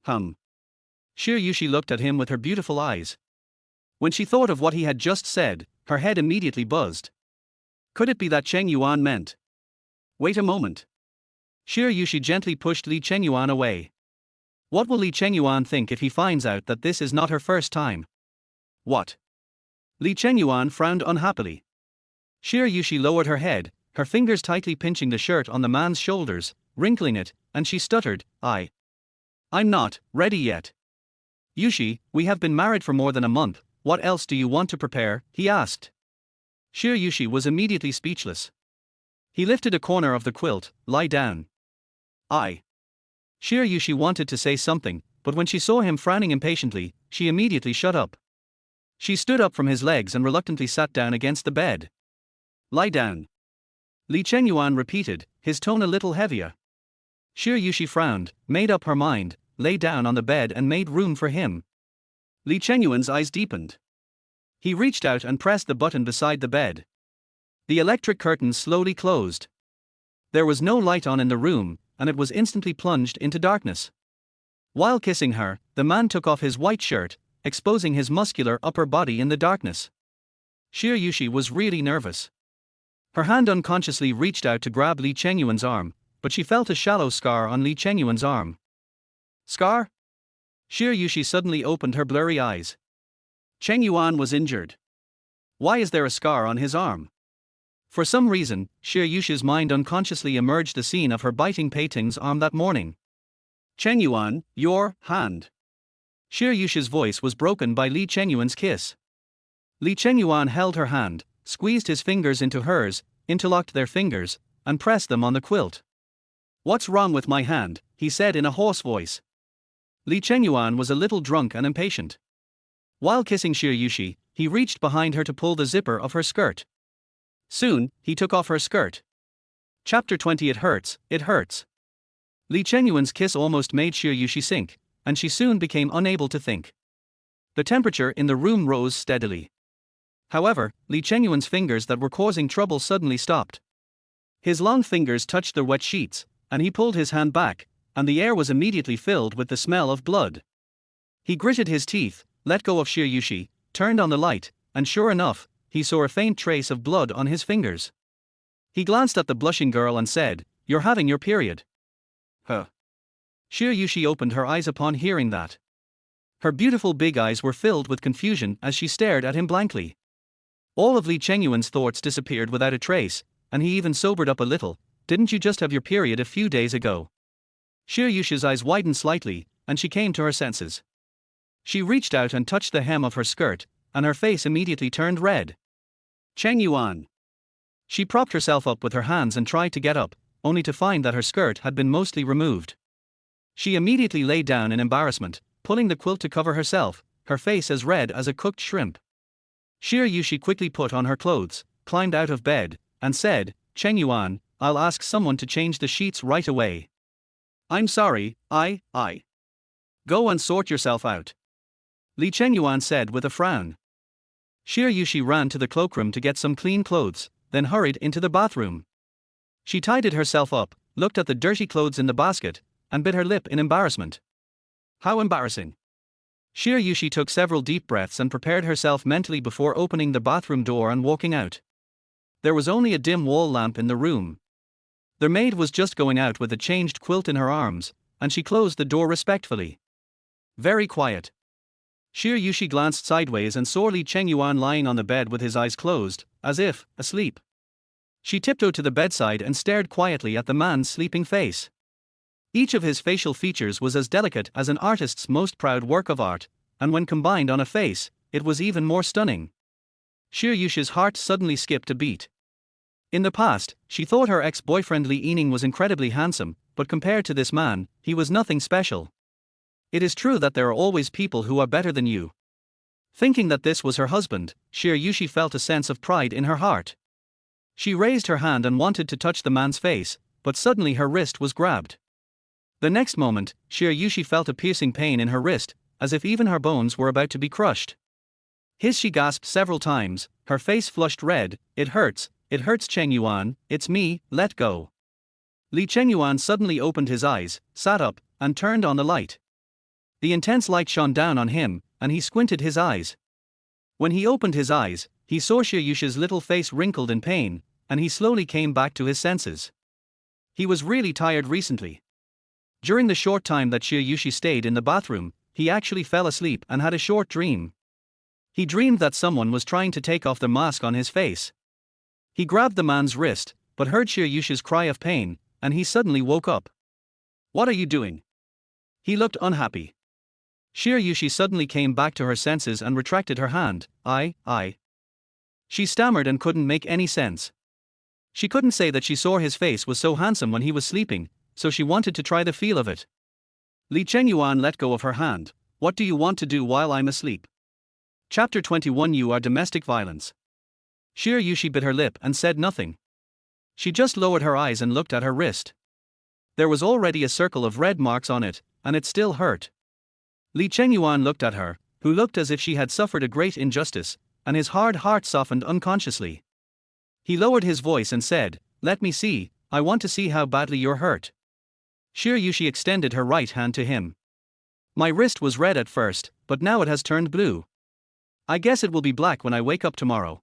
Hum. Xia Yuxi looked at him with her beautiful eyes. When she thought of what he had just said, her head immediately buzzed. Could it be that Chengyuan meant? Wait a moment. Xia Yuxi gently pushed Li Chengyuan away. What will Li Chengyuan think if he finds out that this is not her first time? What? Li Chengyuan frowned unhappily. Xia Yuxi lowered her head, her fingers tightly pinching the shirt on the man's shoulders, wrinkling it, and she stuttered, I'm not ready yet. Yuxi, we have been married for more than a month, what else do you want to prepare? He asked. Xia Yuxi was immediately speechless. He lifted a corner of the quilt, lie down. Xia Yuxi wanted to say something, but when she saw him frowning impatiently, she immediately shut up. She stood up from his legs and reluctantly sat down against the bed. Lie down. Li Chengyuan repeated, his tone a little heavier. Xia Yuxi frowned, made up her mind, lay down on the bed and made room for him. Li Chengyuan's eyes deepened. He reached out and pressed the button beside the bed. The electric curtains slowly closed. There was no light on in the room, and it was instantly plunged into darkness. While kissing her, the man took off his white shirt, exposing his muscular upper body in the darkness. Xia Yuxi was really nervous. Her hand unconsciously reached out to grab Li Chengyuan's arm, but she felt a shallow scar on Li Chengyuan's arm. Scar? Xia Yuxi suddenly opened her blurry eyes. Chengyuan was injured. Why is there a scar on his arm? For some reason, Xia Yuxi's mind unconsciously emerged the scene of her biting Peiting's arm that morning. Chengyuan, your hand. Xia Yuxi's voice was broken by Li Chengyuan's kiss. Li Chengyuan held her hand, squeezed his fingers into hers, interlocked their fingers, and pressed them on the quilt. What's wrong with my hand? He said in a hoarse voice. Li Chengyuan was a little drunk and impatient. While kissing Xia Yuxi, he reached behind her to pull the zipper of her skirt. Soon, he took off her skirt. Chapter 20 It hurts, it hurts. Li Chengyuan's kiss almost made Xia Yuxi sink, and she soon became unable to think. The temperature in the room rose steadily. However, Li Chengyuan's fingers that were causing trouble suddenly stopped. His long fingers touched the wet sheets, and he pulled his hand back, and the air was immediately filled with the smell of blood. He gritted his teeth, let go of Xia Yuxi, turned on the light, and sure enough, he saw a faint trace of blood on his fingers. He glanced at the blushing girl and said, "You're having your period." Huh. Xia Yuxi opened her eyes upon hearing that. Her beautiful big eyes were filled with confusion as she stared at him blankly. All of Li Chengyuan's thoughts disappeared without a trace, and he even sobered up a little. Didn't you just have your period a few days ago? Xia Yuxi's eyes widened slightly, and she came to her senses. She reached out and touched the hem of her skirt, and her face immediately turned red. Chengyuan. She propped herself up with her hands and tried to get up, only to find that her skirt had been mostly removed. She immediately lay down in embarrassment, pulling the quilt to cover herself, her face as red as a cooked shrimp. Xia Yuxi quickly put on her clothes, climbed out of bed, and said, Chengyuan, I'll ask someone to change the sheets right away. I'm sorry, I. Go and sort yourself out. Li Chengyuan said with a frown. Xia Yuxi ran to the cloakroom to get some clean clothes, then hurried into the bathroom. She tidied herself up, looked at the dirty clothes in the basket, and bit her lip in embarrassment. How embarrassing. Xia Yuxi took several deep breaths and prepared herself mentally before opening the bathroom door and walking out. There was only a dim wall lamp in the room. The maid was just going out with a changed quilt in her arms, and she closed the door respectfully. Very quiet. Xia Yuxi glanced sideways and saw Li Chengyuan lying on the bed with his eyes closed, as if asleep. She tiptoed to the bedside and stared quietly at the man's sleeping face. Each of his facial features was as delicate as an artist's most proud work of art, and when combined on a face, it was even more stunning. Xia Yuxi's heart suddenly skipped a beat. In the past, she thought her ex-boyfriend Li Yining was incredibly handsome, but compared to this man, he was nothing special. It is true that there are always people who are better than you. Thinking that this was her husband, Xia Yuxi felt a sense of pride in her heart. She raised her hand and wanted to touch the man's face, but suddenly her wrist was grabbed. The next moment, Xia Yuxi felt a piercing pain in her wrist, as if even her bones were about to be crushed. She gasped several times, her face flushed red. It hurts Chengyuan, it's me, let go. Li Chengyuan suddenly opened his eyes, sat up, and turned on the light. The intense light shone down on him, and he squinted his eyes. When he opened his eyes, he saw Xia Yuxi's little face wrinkled in pain, and he slowly came back to his senses. He was really tired recently. During the short time that Xia Yuxi stayed in the bathroom, he actually fell asleep and had a short dream. He dreamed that someone was trying to take off the mask on his face. He grabbed the man's wrist, but heard Xia Yuxi's cry of pain, and he suddenly woke up. What are you doing? He looked unhappy. Xia Yuxi suddenly came back to her senses and retracted her hand. I. She stammered and couldn't make any sense. She couldn't say that she saw his face was so handsome when he was sleeping, so she wanted to try the feel of it. Li Chengyuan let go of her hand. What do you want to do while I'm asleep? Chapter 21. You are domestic violence. Xia Yuxi bit her lip and said nothing. She just lowered her eyes and looked at her wrist. There was already a circle of red marks on it, and it still hurt. Li Chengyuan looked at her, who looked as if she had suffered a great injustice, and his hard heart softened unconsciously. He lowered his voice and said, Let me see, I want to see how badly you're hurt. Xia Yuxi extended her right hand to him. My wrist was red at first, but now it has turned blue. I guess it will be black when I wake up tomorrow.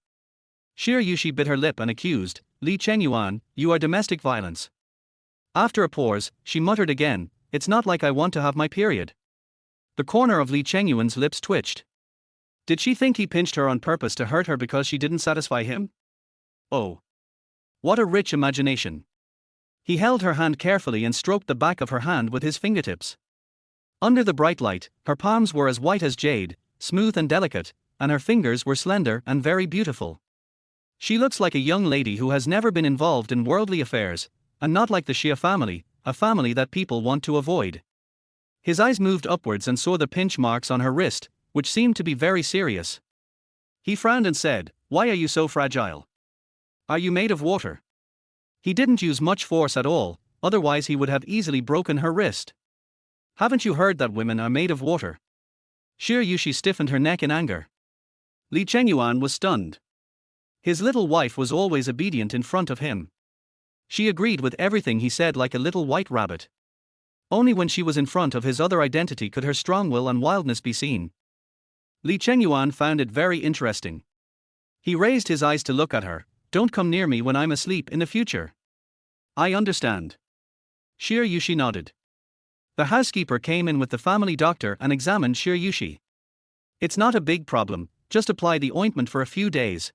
Xia Yuxi bit her lip and accused, Li Chengyuan, you are domestic violence. After a pause, she muttered again, It's not like I want to have my period. The corner of Li Chengyuan's lips twitched. Did she think he pinched her on purpose to hurt her because she didn't satisfy him? Oh. What a rich imagination. He held her hand carefully and stroked the back of her hand with his fingertips. Under the bright light, her palms were as white as jade, smooth and delicate, and her fingers were slender and very beautiful. She looks like a young lady who has never been involved in worldly affairs, and not like the Xia family, a family that people want to avoid. His eyes moved upwards and saw the pinch marks on her wrist, which seemed to be very serious. He frowned and said, Why are you so fragile? Are you made of water? He didn't use much force at all, otherwise he would have easily broken her wrist. Haven't you heard that women are made of water? Xia Yuxi stiffened her neck in anger. Li Chengyuan was stunned. His little wife was always obedient in front of him. She agreed with everything he said like a little white rabbit. Only when she was in front of his other identity could her strong will and wildness be seen. Li Chengyuan found it very interesting. He raised his eyes to look at her. Don't come near me when I'm asleep in the future. I understand. Xia Yuxi nodded. The housekeeper came in with the family doctor and examined Xia Yuxi. It's not a big problem, just apply the ointment for a few days.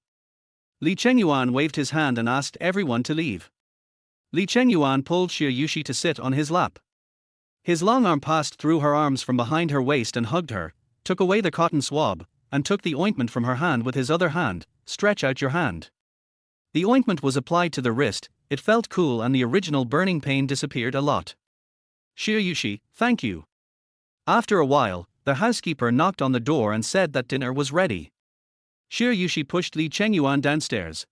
Li Chengyuan waved his hand and asked everyone to leave. Li Chengyuan pulled Xia Yuxi to sit on his lap. His long arm passed through her arms from behind her waist and hugged her, took away the cotton swab, and took the ointment from her hand with his other hand. Stretch out your hand. The ointment was applied to the wrist, it felt cool and the original burning pain disappeared a lot. Xia Yuxi, thank you. After a while, the housekeeper knocked on the door and said that dinner was ready. Xia Yuxi pushed Li Chengyuan downstairs.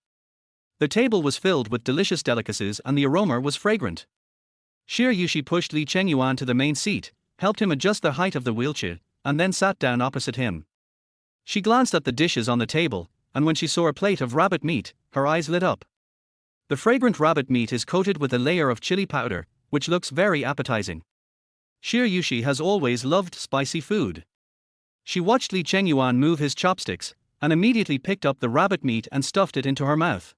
The table was filled with delicious delicacies and the aroma was fragrant. Xia Yuxi pushed Li Chengyuan to the main seat, helped him adjust the height of the wheelchair, and then sat down opposite him. She glanced at the dishes on the table, and when she saw a plate of rabbit meat, her eyes lit up. The fragrant rabbit meat is coated with a layer of chili powder, which looks very appetizing. Xia Yuxi has always loved spicy food. She watched Li Chengyuan move his chopsticks, and immediately picked up the rabbit meat and stuffed it into her mouth.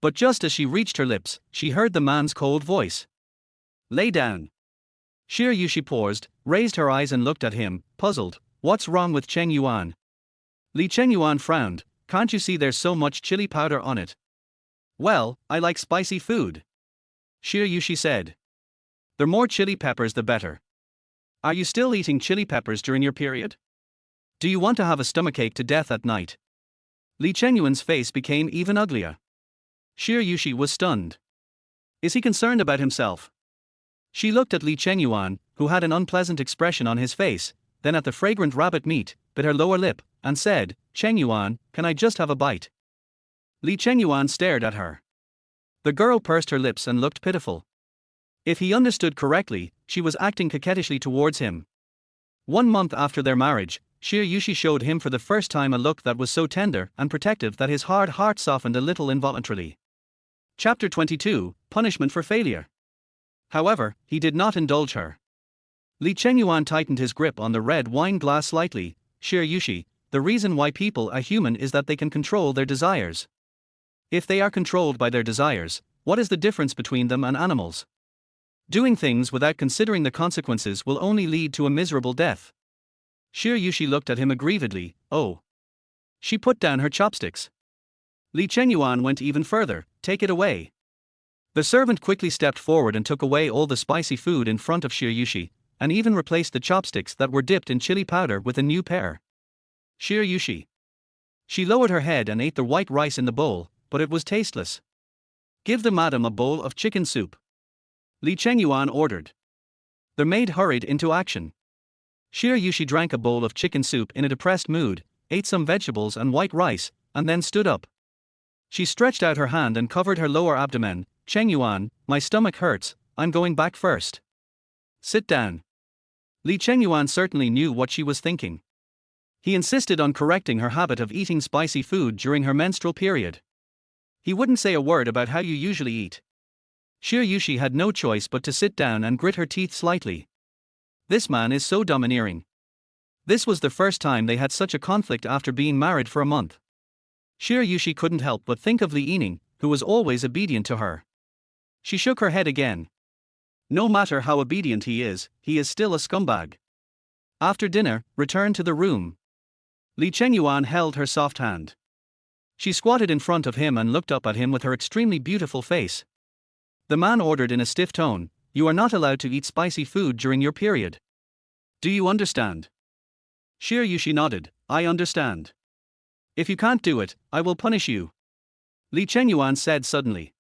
But just as she reached her lips, she heard the man's cold voice. Lay down. Xia Yuxi paused, raised her eyes and looked at him, puzzled. What's wrong with Chengyuan? Li Chengyuan frowned. Can't you see there's so much chili powder on it? Well, I like spicy food. Xia Yuxi said. The more chili peppers the better. Are you still eating chili peppers during your period? Do you want to have a stomachache to death at night? Li Chengyuan's face became even uglier. Xia Yuxi was stunned. Is he concerned about himself? She looked at Li Chengyuan, who had an unpleasant expression on his face, then at the fragrant rabbit meat, bit her lower lip, and said, Chengyuan, can I just have a bite? Li Chengyuan stared at her. The girl pursed her lips and looked pitiful. If he understood correctly, she was acting coquettishly towards him. 1 month after their marriage, Xia Yuxi showed him for the first time a look that was so tender and protective that his hard heart softened a little involuntarily. Chapter 22, Punishment for Failure. However, he did not indulge her. Li Chengyuan tightened his grip on the red wine glass slightly. Xia Yuxi, the reason why people are human is that they can control their desires. If they are controlled by their desires, what is the difference between them and animals? Doing things without considering the consequences will only lead to a miserable death. Xia Yuxi looked at him aggrievedly. Oh. She put down her chopsticks. Li Chengyuan went even further. Take it away. The servant quickly stepped forward and took away all the spicy food in front of Xia Yuxi, and even replaced the chopsticks that were dipped in chili powder with a new pair. Xia Yuxi. She lowered her head and ate the white rice in the bowl, but it was tasteless. Give the madam a bowl of chicken soup. Li Chengyuan ordered. The maid hurried into action. Xia Yuxi drank a bowl of chicken soup in a depressed mood, ate some vegetables and white rice, and then stood up. She stretched out her hand and covered her lower abdomen. Chengyuan, my stomach hurts, I'm going back first. Sit down. Li Chengyuan certainly knew what she was thinking. He insisted on correcting her habit of eating spicy food during her menstrual period. He wouldn't say a word about how you usually eat. Xia Yuxi had no choice but to sit down and grit her teeth slightly. This man is so domineering. This was the first time they had such a conflict after being married for a month. Xia Yuxi couldn't help but think of Li Yining, who was always obedient to her. She shook her head again. No matter how obedient he is still a scumbag. After dinner, return to the room. Li Chengyuan held her soft hand. She squatted in front of him and looked up at him with her extremely beautiful face. The man ordered in a stiff tone, you are not allowed to eat spicy food during your period. Do you understand? Xia Yuxi nodded, I understand. If you can't do it, I will punish you. Li Chengyuan said suddenly.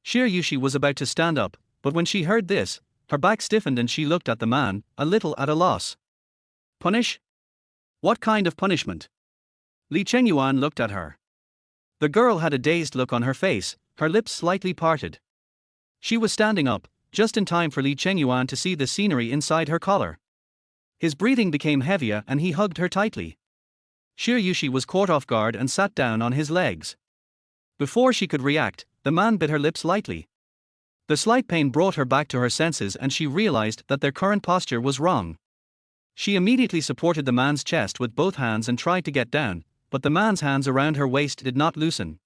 Xia Yuxi was about to stand up, but when she heard this, her back stiffened and she looked at the man, a little at a loss. Punish? What kind of punishment? Li Chengyuan looked at her. The girl had a dazed look on her face, her lips slightly parted. She was standing up, just in time for Li Chengyuan to see the scenery inside her collar. His breathing became heavier and he hugged her tightly. Xia Yuxi was caught off guard and sat down on his legs. Before she could react, the man bit her lips lightly. The slight pain brought her back to her senses and she realized that their current posture was wrong. She immediately supported the man's chest with both hands and tried to get down, but the man's hands around her waist did not loosen.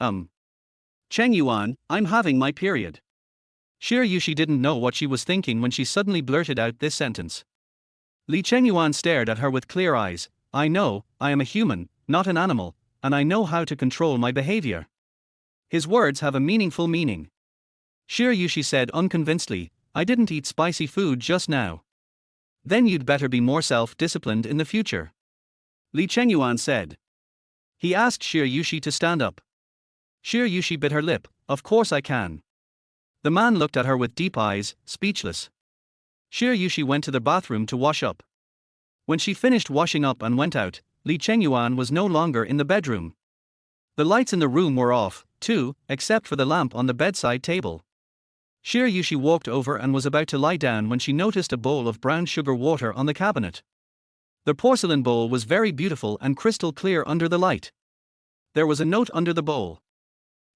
Chengyuan, I'm having my period. Xia Yuxi didn't know what she was thinking when she suddenly blurted out this sentence. Li Chengyuan stared at her with clear eyes. I know, I am a human, not an animal, and I know how to control my behavior. His words have a meaningful meaning. Xia Yuxi said unconvincedly, I didn't eat spicy food just now. Then you'd better be more self-disciplined in the future, Li Chengyuan said. He asked Xia Yuxi to stand up. Xia Yuxi bit her lip. Of course I can. The man looked at her with deep eyes, speechless. Xia Yuxi went to the bathroom to wash up. When she finished washing up and went out, Li Chengyuan was no longer in the bedroom. The lights in the room were off, too, except for the lamp on the bedside table. Xia Yuxi walked over and was about to lie down when she noticed a bowl of brown sugar water on the cabinet. The porcelain bowl was very beautiful and crystal clear under the light. There was a note under the bowl.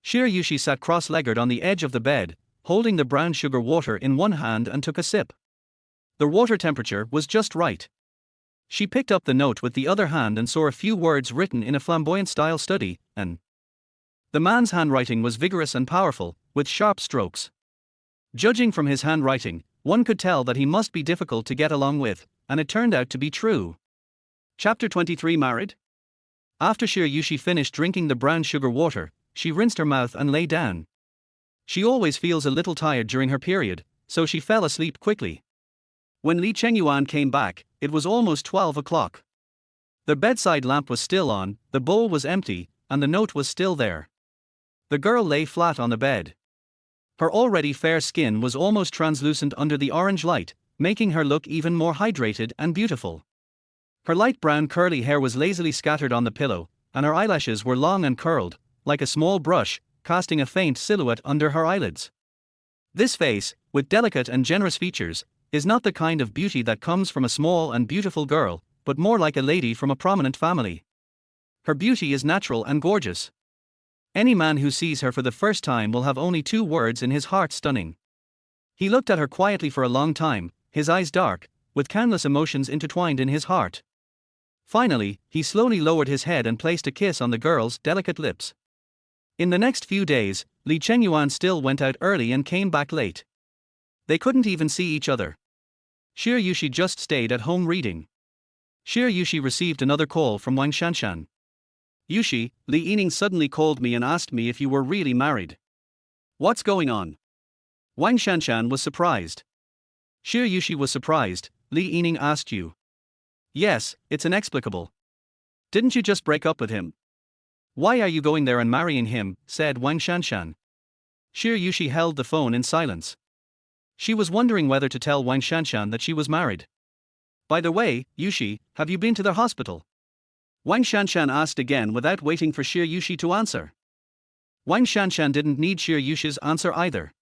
Xia Yuxi sat cross-legged on the edge of the bed, holding the brown sugar water in one hand and took a sip. The water temperature was just right. She picked up the note with the other hand and saw a few words written in a flamboyant-style study, and the man's handwriting was vigorous and powerful, with sharp strokes. Judging from his handwriting, one could tell that he must be difficult to get along with, and it turned out to be true. Chapter 23 Married? After Xia Yuxi finished drinking the brown sugar water, she rinsed her mouth and lay down. She always feels a little tired during her period, so she fell asleep quickly. When Li Chengyuan came back, it was almost 12 o'clock. The bedside lamp was still on, the bowl was empty, and the note was still there. The girl lay flat on the bed. Her already fair skin was almost translucent under the orange light, making her look even more hydrated and beautiful. Her light brown curly hair was lazily scattered on the pillow, and her eyelashes were long and curled, like a small brush, casting a faint silhouette under her eyelids. This face, with delicate and generous features, is not the kind of beauty that comes from a small and beautiful girl, but more like a lady from a prominent family. Her beauty is natural and gorgeous. Any man who sees her for the first time will have only two words in his heart: stunning. He looked at her quietly for a long time, his eyes dark, with countless emotions intertwined in his heart. Finally, he slowly lowered his head and placed a kiss on the girl's delicate lips. In the next few days, Li Chengyuan still went out early and came back late. They couldn't even see each other. Xia Yuxi just stayed at home reading. Xia Yuxi received another call from Wang Shanshan. Yuxi, Li Yining suddenly called me and asked me if you were really married. What's going on? Wang Shanshan was surprised. Xia Yuxi was surprised. Li Yining asked you. Yes, it's inexplicable. Didn't you just break up with him? Why are you going there and marrying him? Said Wang Shanshan. Xia Yuxi held the phone in silence. She was wondering whether to tell Wang Shanshan that she was married. By the way, Yuxi, have you been to the hospital? Wang Shanshan asked again without waiting for Xia Yuxi to answer. Wang Shanshan didn't need Xia Yuxi's answer either.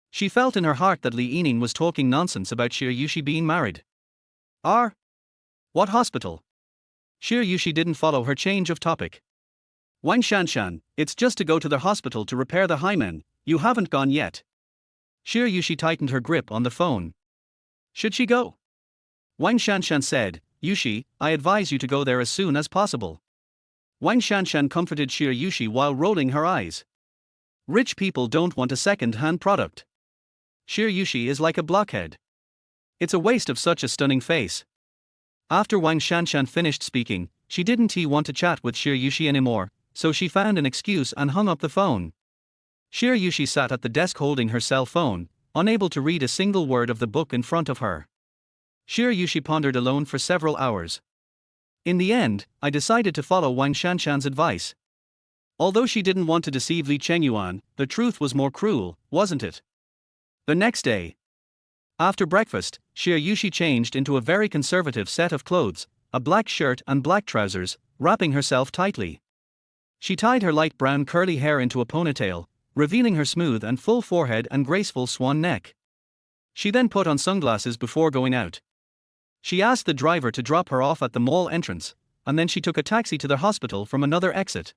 She felt in her heart that Li Yining was talking nonsense about Xia Yuxi being married. What hospital? Xia Yuxi didn't follow her change of topic. Wang Shanshan, it's just to go to the hospital to repair the hymen. You haven't gone yet. Xia Yuxi tightened her grip on the phone. Should she go? Wang Shanshan said, Yuxi, I advise you to go there as soon as possible. Wang Shanshan comforted Xia Yuxi while rolling her eyes. Rich people don't want a second-hand product. Xia Yuxi is like a blockhead. It's a waste of such a stunning face. After Wang Shanshan finished speaking, she didn't want to chat with Xia Yuxi anymore, so she found an excuse and hung up the phone. Xia Yuxi sat at the desk holding her cell phone, unable to read a single word of the book in front of her. Xia Yuxi pondered alone for several hours. In the end, I decided to follow Wang Shanshan's advice. Although she didn't want to deceive Li Chengyuan, the truth was more cruel, wasn't it? The next day, after breakfast, Xia Yuxi changed into a very conservative set of clothes, a black shirt and black trousers, wrapping herself tightly. She tied her light brown curly hair into a ponytail, revealing her smooth and full forehead and graceful swan neck. She then put on sunglasses before going out. She asked the driver to drop her off at the mall entrance, and then she took a taxi to the hospital from another exit.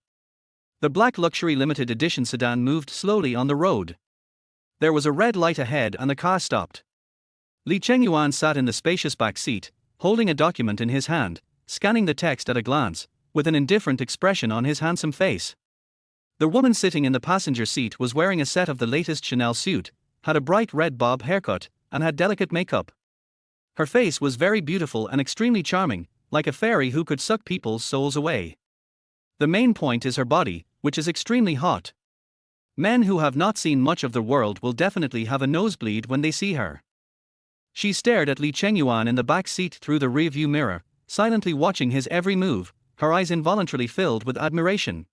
The black luxury limited edition sedan moved slowly on the road. There was a red light ahead and the car stopped. Li Chengyuan sat in the spacious back seat, holding a document in his hand, scanning the text at a glance, with an indifferent expression on his handsome face. The woman sitting in the passenger seat was wearing a set of the latest Chanel suit, had a bright red bob haircut, and had delicate makeup. Her face was very beautiful and extremely charming, like a fairy who could suck people's souls away. The main point is her body, which is extremely hot. Men who have not seen much of the world will definitely have a nosebleed when they see her. She stared at Li Chengyuan in the back seat through the rearview mirror, silently watching his every move, her eyes involuntarily filled with admiration.